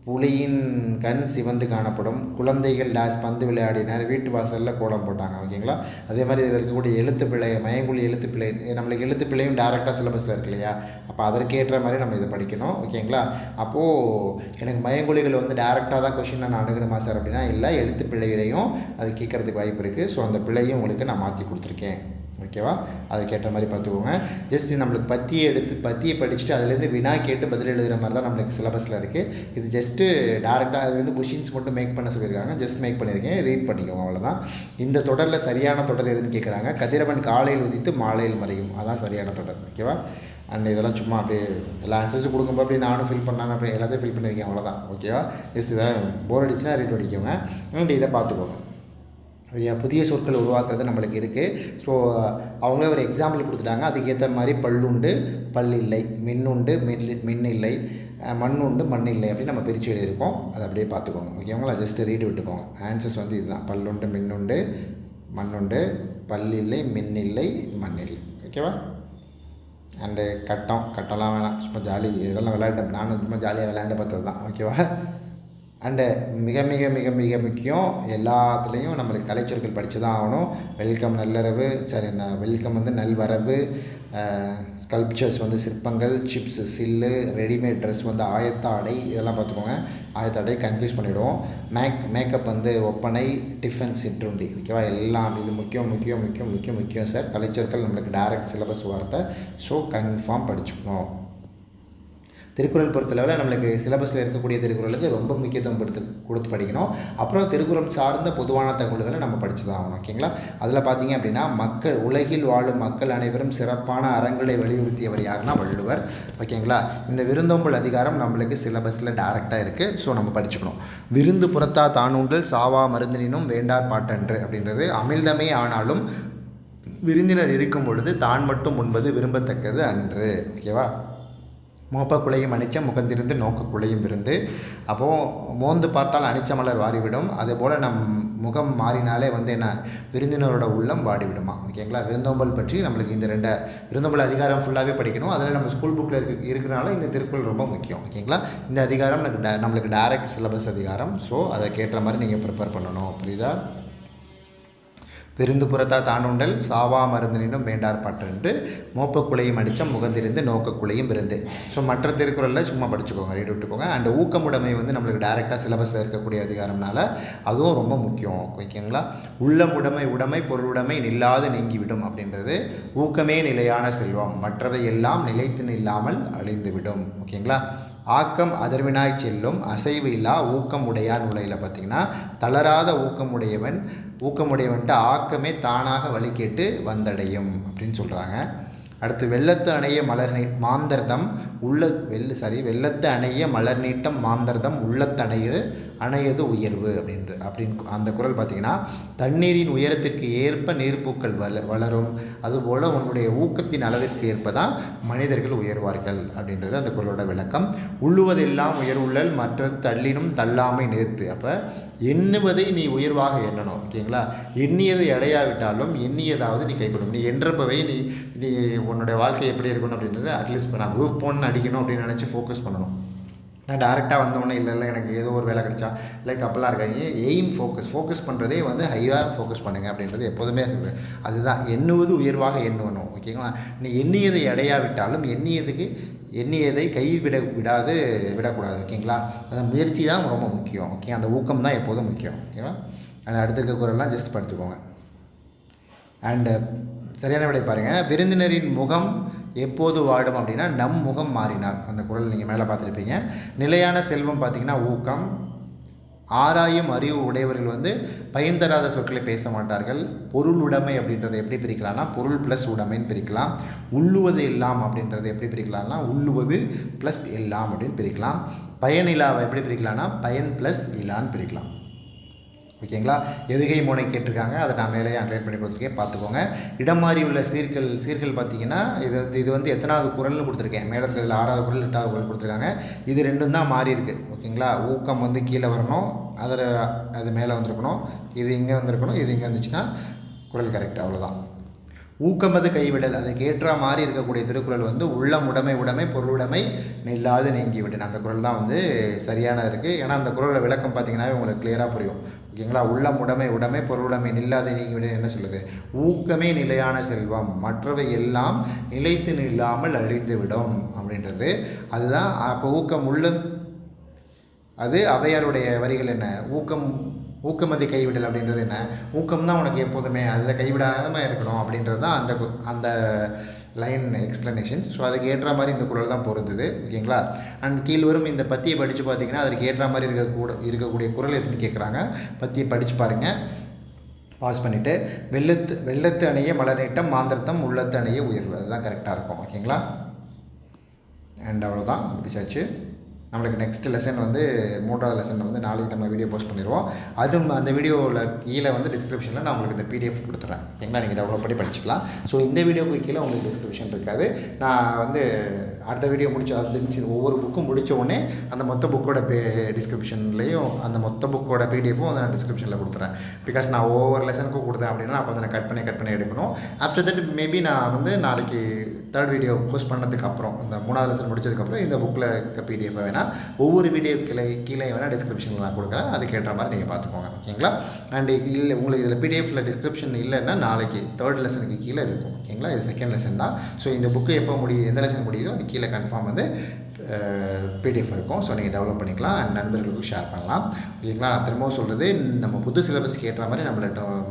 புலியின் கண் சிவந்து காணப்படும், குழந்தைகள் பந்து விளையாடினார், வீட்டு வாசலில் கோலம் போட்டாங்க, ஓகேங்களா? அதே மாதிரி இதில் இருக்கக்கூடிய எழுத்துப்பிழை, மயங்குழி எழுத்துப்பிழை, நம்மளுக்கு எழுத்துப்பிழையும் டேரெக்டாக சிலபஸில் இருக்கு இல்லையா? அப்போ அதற்கேற்ற மாதிரி நம்ம இதை படிக்கணும், ஓகேங்களா? அப்போது எனக்கு மயங்குழிகள் வந்து டேரெக்டாக தான் கொஷின் நான் அணுகணுமா சார் அப்படின்னா இல்லை, எழுத்துப்பிழையிலையும் அது கேட்குறதுக்கு வாய்ப்பு இருக்குது. ஸோ அந்த பிழையும் உங்களுக்கு நான் மாற்றி கொடுத்துருக்கேன், ஓகேவா? அதுக்கேற்ற மாதிரி பார்த்துக்கோங்க. ஜஸ்ட் நம்மளுக்கு பத்தியை படிச்சுட்டு அதுலேருந்து வினா கேட்டு பதில் எழுதுகிற மாதிரி தான் நம்மளுக்கு சிலபஸில் இருக்குது. இது ஜஸ்ட்டு டேரெக்டாக அதுலேருந்து கொஷின்ஸ் மட்டும் மேக் பண்ண சொல்லியிருக்காங்க, ஜஸ்ட் மேக் பண்ணியிருக்கேன், ரீட் பண்ணிக்கோங்க, அவ்வளோதான். இந்த தொடரில் சரியான தொடர் எதுன்னு கேட்குறாங்க. கதிரவன் காலையில் உதித்து மாலையில் மறையும், அதான் சரியான தொடர், ஓகேவா? அண்ட் இதெல்லாம் சும்மா அப்படியே எல்லா ஆன்சர்ஸும் கொடுக்கும்போது அப்படியே நானும் ஃபில் பண்ணான்னு அப்படியே எல்லாத்தையும் ஃபில் பண்ணியிருக்கேன், அவ்வளோதான், ஓகேவா? ஜஸ்ட் இதை போர் அடிச்சுன்னா ரீட் அடிக்கோங்க. அண்ட் இதை பார்த்துக்கோங்க. புதிய சொற்கள் உருவாக்குறது நம்மளுக்கு இருக்குது. ஸோ அவங்களே ஒரு எக்ஸாம்பிள் கொடுத்துட்டாங்க, அதுக்கேற்ற மாதிரி பல்லுண்டு பல்லில்லை, மின்னுண்டு மின்னில்லை, மண்ணுண்டு மண்ணில்லை அப்படின்னு நம்ம பிரித்து எழுதியிருக்கோம். அதை அப்படியே பார்த்துக்கோங்க, ஓகேங்களா? ஜஸ்ட்டு ரீடு விட்டுக்கோங்க. ஆன்சர்ஸ் வந்து இதுதான், பல்லுண்டு மின்னுண்டு மண்ணுண்டு, பல்லில்லை மின்னில்லை மண்ணில்லை, ஓகேவா? அண்டு கட்டம்லாம் வேணாம், சும்மா ஜாலி, இதெல்லாம் விளையாண்டேன் நானும், சும்மா ஜாலியாக விளையாண்டு பார்த்தது தான், ஓகேவா? அண்டு மிக மிக மிக மிக முக்கியம், எல்லாத்துலேயும் நம்மளுக்கு கலைச்சொற்கள் படித்து தான் ஆகணும். வெல்கம் நல்லரவு, வெல்கம் வந்து நல்வரவு, ஸ்கல்ப்சர்ஸ் வந்து சிற்பங்கள், சிப்ஸ் சில்லு, ரெடிமேட் ட்ரெஸ் வந்து ஆயத்த ஆடை, இதெல்லாம் பார்த்துக்கோங்க. ஆயத்த ஆடை கன்ஃபியூஸ் பண்ணிவிடுவோம். மேக்கப் வந்து ஒப்பனை, டிஃபன் சிற்றுண்டி, ஓகேவா? எல்லாம் இது முக்கியம் சார். கலைச்சொற்கள் நம்மளுக்கு டைரக்ட் சிலபஸ் வார்த்தை, ஸோ கன்ஃபார்ம் படிச்சுக்கணும். திருக்குறள் பொறுத்தளவில் நம்மளுக்கு சிலபஸில் இருக்கக்கூடிய திருக்குறளுக்கு ரொம்ப முக்கியத்துவம் கொடுத்து படிக்கணும். அப்புறம் திருக்குறள் சார்ந்த பொதுவான தகவல்களை நம்ம படித்து தான் ஆகணும், ஓகேங்களா? அதில் பார்த்தீங்க அப்படின்னா உலகில் வாழும் மக்கள் அனைவரும் சிறப்பான அறங்களை வலியுறுத்தியவர் யாருன்னா வள்ளுவர், ஓகேங்களா? இந்த விருந்தோம்பல் அதிகாரம் நம்மளுக்கு சிலபஸில் டைரெக்டாக இருக்குது, ஸோ நம்ம படிச்சுக்கணும். விருந்து புறத்தா தானுண்டல் சாவா மருந்தினும் வேண்டார் பாட்டன்று அப்படின்றது அமிழ்தமே ஆனாலும் விருந்தினர் இருக்கும் பொழுது தான் மட்டும் உண்பது விரும்பத்தக்கது அன்று, ஓகேவா? மோப்ப குலையும் அனிச்சம் முகந்திருந்து நோக்க குலையும் விருந்து. அப்போது மோந்து பார்த்தால் அனிச்ச மலர் வாடிவிடும், அதுபோல் நம் முகம் மாறினாலே வந்து என்ன, விருந்தினரோட உள்ளம் வாடிவிடுமா, ஓகேங்களா? விருந்தோம்பல் பற்றி நம்மளுக்கு இந்த விருந்தோம்பல் அதிகாரம் ஃபுல்லாகவே படிக்கணும். அதில் நம்ம ஸ்கூல் புக்கில் இருக்கிறனால இந்த திருக்குறள் ரொம்ப முக்கியம், ஓகேங்களா? இந்த அதிகாரம் நம்மளுக்கு டைரக்ட் சிலபஸ் அதிகாரம், ஸோ அதை கேட்ட மாதிரி நீங்கள் ப்ரிப்பேர் பண்ணணும், புரியுதா? விருந்து புறத்தா தானுண்டல் சாவா மருந்தினும் வேண்டார் பாட்டு மோப்பக்குலையும் அடித்தம் முகந்திருந்து நோக்கக்குலையும் விருந்து. ஸோ மற்ற திருக்குறளில் சும்மா படிச்சுக்கோங்க, ரீட் விட்டுக்கோங்க. அண்ட் ஊக்கமுடைமை வந்து நம்மளுக்கு டேரெக்டாக சிலபஸில் இருக்கக்கூடிய அதிகாரம்னால அதுவும் ரொம்ப முக்கியம். ஓகேங்களா? உள்ளமுடைமை உடைமை பொருளுடைமை நில்லாது நீங்கிவிடும் அப்படின்றது ஊக்கமே நிலையான செல்வம், மற்றவை எல்லாம் நிலைத்து நில்லாமல் அழிந்துவிடும். ஓகேங்களா? ஆக்கம் அதர்வினாய் செல்லும் அசைவு இல்லா ஊக்கம் உடையான் உலையில் பார்த்திங்கன்னா தளராத ஊக்கமுடையவன்ட்டு ஆக்கமே தானாக வழி கேட்டு வந்தடையும் அப்படின்னு சொல்கிறாங்க. அடுத்து வெள்ளத்து அணைய மலர் மாந்தர்தம் வெள்ளத்து அணைய மலர் நீட்டம் மாந்தர்தம் அணையது உயர்வு அப்படின்னு அந்த குறள் பார்த்திங்கன்னா தண்ணீரின் உயரத்திற்கு ஏற்ப நீர்ப்பூக்கள் வளரும், அதுபோல் உன்னுடைய ஊக்கத்தின் அளவிற்கு ஏற்ப தான் மனிதர்கள் உயர்வார்கள் அப்படின்றது அந்த குறளோட விளக்கம். உள்ளுவதெல்லாம் உயர்வுள்ளல் மற்றது தள்ளினும் தள்ளாமை நிறுத்து. அப்போ எண்ணுவதை நீ உயர்வாக எண்ணணும். ஓகேங்களா? எண்ணியதை அடையாவிட்டாலும் எண்ணியதாவது நீ கைக்கொள்ளும். நீ என்றப்பவே நீ உன்னுடைய வாழ்க்கை எப்படி இருக்கணும் அப்படின்றது அட்லீஸ்ட் இப்போ நான் குரூப் 1 அடிக்கணும் அப்படின்னு நினச்சி ஃபோக்கஸ் பண்ணணும். நான் டேரெக்டாக வந்தோடனே இல்லை எனக்கு ஏதோ ஒரு வேலை கிடைச்சா லைக் அப்போல்லாம் இருக்காங்க. எய்ம் ஃபோக்கஸ் பண்ணுறதே வந்து ஹையாக ஃபோக்கஸ் பண்ணுங்கள் அப்படின்றது எப்போதுமே சொல்லுவேன். அதுதான் எண்ணுவது உயர்வாக எண்ணணும். ஓகேங்களா? நீ எண்ணியதை அடையாவிட்டாலும் எண்ணியதை விடக்கூடாது. ஓகேங்களா? அந்த முயற்சி தான் ரொம்ப முக்கியம். ஓகே, அந்த ஊக்கம் தான் எப்போதும் முக்கியம். ஓகேவா? அண்ட் அடுத்த குறள்லாம் ஜஸ்ட் படிச்சுக்கோங்க. அண்டு சரியான விடை பாருங்கள். விருந்தினரின் முகம் எப்போது வாடும் அப்படின்னா நம் முகம் மாறினால். அந்த குறள் நீங்கள் மேலே பார்த்துருப்பீங்க. நிலையான செல்வம் பார்த்திங்கன்னா ஊக்கம். ஆராயும் அறிவு உடையவர்கள் வந்து பயன் தராத சொற்களை பேச மாட்டார்கள். பொருள் உடைமை அப்படின்றத எப்படி பிரிக்கலாம்னா பொருள் ப்ளஸ் உடைமைன்னு பிரிக்கலாம். உள்ளுவது எல்லாம் அப்படின்றத எப்படி பிரிக்கலாம்னா உள்ளுவது ப்ளஸ் எல்லாம் அப்படின்னு பிரிக்கலாம். பயனிலாவை எப்படி பிரிக்கலாம்னா பயன் ப்ளஸ் இலான்னு பிரிக்கலாம். ஓகேங்களா? எதுகை மோனை கேட்டிருக்காங்க, அதை நான் மேலேயே அன்லைன் பண்ணி கொடுத்துருக்கேன், பார்த்துக்கோங்க. இடம் மாறி உள்ள சீர்கள் பார்த்தீங்கன்னா இது வந்து எத்தனாவது குறள்னு கொடுத்துருக்கேன். மேலே இருக்கிறதுல 6வது குறள் 8வது குறள் கொடுத்துருக்காங்க. இது 2 தான் மாறி இருக்குது. ஓகேங்களா? ஊக்கம் வந்து கீழே வரணும், அது மேலே வந்திருக்கணும், இது இங்கே வந்திருக்கணும், இது இங்கே வந்துச்சுன்னா குறள் கரெக்ட். அவ்வளோதான். ஊக்கமது கைவிடல், அதுக்கு ஏற்ற மாதிரி இருக்கக்கூடிய திருக்குறள் வந்து உடைமை பொருளுடைமை நில்லாது நீங்கிவிடும். அந்த குறள் தான் வந்து சரியான இருக்குது. ஏன்னா அந்த குறளோட விளக்கம் பார்த்தீங்கன்னா உங்களுக்கு கிளியராக புரியும். ஓகேங்களா? உடைமை பொருளுடைமை நில்லாது நீங்கிவிடும் என்ன சொல்லுது? ஊக்கமே நிலையான செல்வம், மற்றவை எல்லாம் நிலைத்து நில்லாமல் அழிந்துவிடும் அப்படின்றது. அதுதான் அப்போ ஊக்கம் உள்ளது. அது ஔவையாருடைய வரிகள் என்ன? ஊக்கமதி கைவிடல் அப்படின்றது என்ன? ஊக்கம் தான் உனக்கு எப்போதுமே அதில் கைவிடாமல் இருக்கணும் அப்படின்றது தான் அந்த லைன் எக்ஸ்ப்ளனேஷன்ஸ். ஸோ அதுக்கு ஏற்ற மாதிரி இந்த குறள் தான் பொருந்துது. ஓகேங்களா? அண்ட் கீழ் வரும் இந்த பத்தியை படித்து பார்த்தீங்கன்னா அதுக்கு ஏற்ற மாதிரி இருக்கக்கூடிய குறள் எதுன்னு கேட்குறாங்க. பத்தியை படித்து பாருங்கள், பாஸ் பண்ணிவிட்டு வெள்ளத்து அணைய மலர் நீட்டம் மாந்திரத்தம் உள்ளத்து அணைய உயர்வு, அதுதான் கரெக்டாக இருக்கும். ஓகேங்களா? அண்ட் அவ்வளோதான், முடிச்சாச்சு. நம்மளுக்கு நெக்ஸ்ட் லெசன் வந்து 3வது லெசன் வந்து நாளைக்கு நம்ம வீடியோ போஸ்ட் பண்ணிடுவோம். அந்த வீடியோவில் கீழே வந்து டிஸ்கிரிப்ஷனில் நான் உங்களுக்கு இந்த PDF கொடுத்துட்றேன். ஓகேங்களா? நீங்கள் டவுன்லோட் பண்ணி படிச்சுக்கலாம். ஸோ இந்த வீடியோக்கு கீழே உங்களுக்கு டிஸ்கிரிப்ஷன் இருக்காது. நான் வந்து அடுத்த வீடியோ ஒவ்வொரு புக்கும் முடித்த உடனே அந்த மொத்த புக்கோட டிஸ்கிரிப்ஷன்லேயும் அந்த மொத்த புக்கோட PDFும் வந்து நான் டிஸ்கிரிப்ஷனில் கொடுத்துறேன். பிகாஸ் நான் ஒவ்வொரு லெசனுக்கும் கொடுத்தேன் அப்படின்னா அப்போ வந்து நான் கட் பண்ணி எடுக்கணும். ஆஃப்டர் தட் மேபி நான் வந்து நாளைக்கு 3rd வீடியோ போஸ்ட் பண்ணதுக்கப்புறம் இந்த 3வது லெசன் முடிச்சதுக்கப்புறம் இந்த புக்கில் இருக்க PDF வேணால் ஒவ்வொரு வீடியோ கீழே வேணால் டிஸ்கிரிப்ஷனில் நான் கொடுக்குறேன். அதுக்கேற்ற மாதிரி நீங்கள் பார்த்துக்கோங்க. ஓகேங்களா? அண்ட் இல்லை உங்களுக்கு இதில் PDFல டிஸ்கிரிப்ஷன் இல்லைன்னா நாளைக்கு 3rd லெசனுக்கு கீழே இருக்கும். ஓகேங்களா? இது 2nd லெசன் தான். ஸோ இந்த புக்கு எப்போ எந்த லெசன் முடியுதோ அது கீழே கன்ஃபார்ம் வந்து PDF இருக்கும். ஸோ நீங்கள் டெவலப் பண்ணிக்கலாம் அண்ட் நண்பர்களுக்கு ஷேர் பண்ணலாம். ஓகேங்களா? நான் திரும்பவும் சொல்கிறது, நம்ம புது சிலபஸ்க்கு ஏற்ற மாதிரி நம்மளை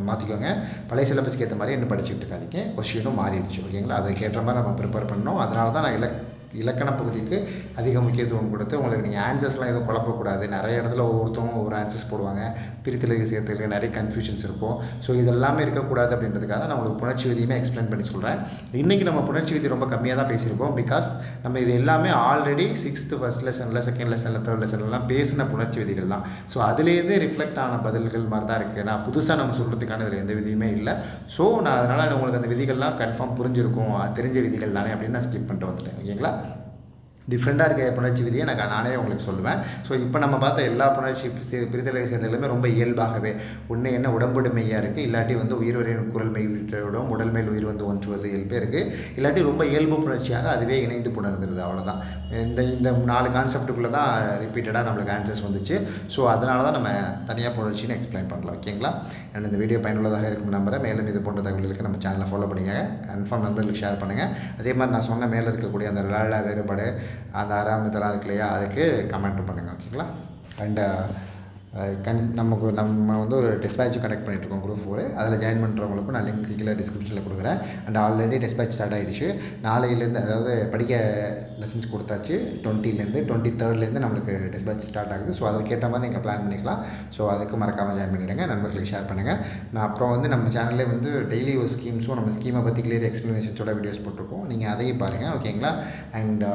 மாற்றிக்கோங்க. பழைய சிலபஸ்க்கு ஏற்ற மாதிரி என்ன படிச்சுட்டு இருக்காதிங்க. கொஸ்டினும் மாறிடுச்சு. ஓகேங்களா? அதுக்கு ஏற்ற மாதிரி நம்ம ப்ரிப்பேர் பண்ணோம். அதனால தான் நான் இலக்கண பகுதிக்கு அதிக முக்கியத்துவம் கொடுத்து உங்களுக்கு நீங்கள் ஆன்சர்ஸ்லாம் எதுவும் குழப்பக்கூடாது. நிறைய இடத்துல ஒவ்வொருத்தவங்க ஒவ்வொரு ஆன்சர்ஸ் போடுவாங்க. பிரித்தலுக்கு சேர்த்துக்கு நிறைய கன்ஃபியூஷன்ஸ் இருக்கும். ஸோ இதெல்லாமே இருக்கக்கூடாது அப்படின்றதுக்காக நான் உங்களுக்கு புணர்ச்சி விதியுமே எக்ஸ்பிளைன் பண்ணி சொல்கிறேன். இன்றைக்கி நம்ம புணர்ச்சி விதி ரொம்ப கம்மியாக தான் பேசியிருப்போம். பிகாஸ் நம்ம இது எல்லாமே ஆல்ரெடி 6th ஃபஸ்ட் லெசனில் 2nd லெசனில் 3rd லெசன்லாம் பேசின புணர்ச்சி விதிகள் தான். ஸோ அதுலேருந்து ரிஃப்ளெக்ட் ஆன பதில்கள் மாதிரி தான் இருக்குது. நான் புதுசாக நம்ம சொல்கிறதுக்கான இதில் எந்த விதியுமே இல்லை. ஸோ நான் அதனால் உங்களுக்கு அந்த விதிகள்லாம் கன்ஃபார்ம் புரிஞ்சிருக்கும், தெரிஞ்ச விதிகள் தானே அப்படின்னு நான் ஸ்கிப் பண்ணிட்டு வந்துட்டேன். ஓகேங்களா? டிஃப்ரெண்ட்டாக இருக்க புணர்ச்சி விதியை நானே உங்களுக்கு சொல்லுவேன். ஸோ இப்போ நம்ம பார்த்த எல்லா புணர்ச்சி பிரித்தலை சேர்ந்ததுலையுமே ரொம்ப இயல்பாகவே ஒன்று என்ன உடம்புடு மெய்யாக இருக்குது, இல்லாட்டி வந்து உயிர் வரையின் குரல் மெய் விட்டோடும் உடல் மேல் உயிர் வந்து ஒன்றுவது இயல்பே இருக்குது, இல்லாட்டி ரொம்ப இயல்பு புணர்ச்சியாக அதுவே இணைந்து புணர்ந்துருது. அவ்வளோதான். இந்த 4 கான்செப்ட்டுக்குள்ளே தான் ரிப்பீட்டடாக நம்மளுக்கு ஆன்சர்ஸ் வந்துச்சு. ஸோ அதனால தான் நம்ம தனியாக புணர்ச்சின்னு எக்ஸ்பிளைன் பண்ணலாம். ஓகேங்களா? அண்ட் இந்த வீடியோ பயனுள்ளதாக இருக்கும் நம்புகிறேன். மேலும் இது போன்ற தகவல்களுக்கு நம்ம சேனலை ஃபாலோ பண்ணிக்கங்க. கன்ஃபார்ம் நண்பர்களுக்கு ஷேர் பண்ணுங்கள். அதே மாதிரி நான் சொன்ன மேலே இருக்கக்கூடிய அந்த லால வேறுபாடு அந்த ஆறாமத்தெல்லாம் இருக்கு இல்லையா, அதுக்கு கமெண்ட் பண்ணுங்கள். ஓகேங்களா? அண்ட் நம்ம வந்து ஒரு டெஸ்ட் பேட்ச் கனெக்ட் பண்ணிகிட்ருக்கோம் குரூப் 4. அதில் ஜாயின் பண்ணுறவங்களுக்கும் நான் லிங்க் கீழே டிஸ்கிரிப்ஷனில் கொடுக்குறேன். And already test batch start ஆகிடுச்சு. நாளையிலேருந்து அதாவது படிக்க லெசன்ஸ் கொடுத்தாச்சு. 20லேருந்து 23rd நம்மளுக்கு டெஸ்ட் பேட்ச் ஸ்டார்ட் ஆகுது. ஸோ அதுக்கேற்ற மாதிரி நீங்கள் பிளான் பண்ணிக்கலாம். ஸோ அதுக்கு மறக்காமல் ஜாயின் பண்ணிவிடுங்க. நண்பர்களுக்கு ஷேர் பண்ணுங்கள். நான் அப்புறம் வந்து நம்ம சேனல்லே வந்து டெய்லி ஒரு ஸ்கீம்ஸும் நம்ம ஸ்கீமை பற்றி கிளியர் எக்ஸ்ப்ளனேஷன்ஸோட வீடியோஸ் போட்டிருக்கோம். நீங்கள் அதையும் பாருங்கள். ஓகேங்களா? அண்ட்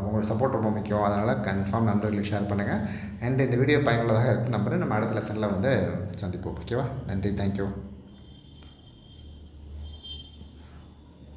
உங்களோட சப்போர்ட் ரொம்ப முக்கியம். அதனால் கன்ஃபார்ம் நண்பர்களுக்கு ஷேர் பண்ணுங்கள். அண்ட் இந்த வீடியோ பயனுள்ளதாக இருக்கும் நம்புகிறேன். நம்ம அடுத்த லெசனில் வந்து சந்திப்போம். ஓகேவா? நன்றி. தேங்க்யூ.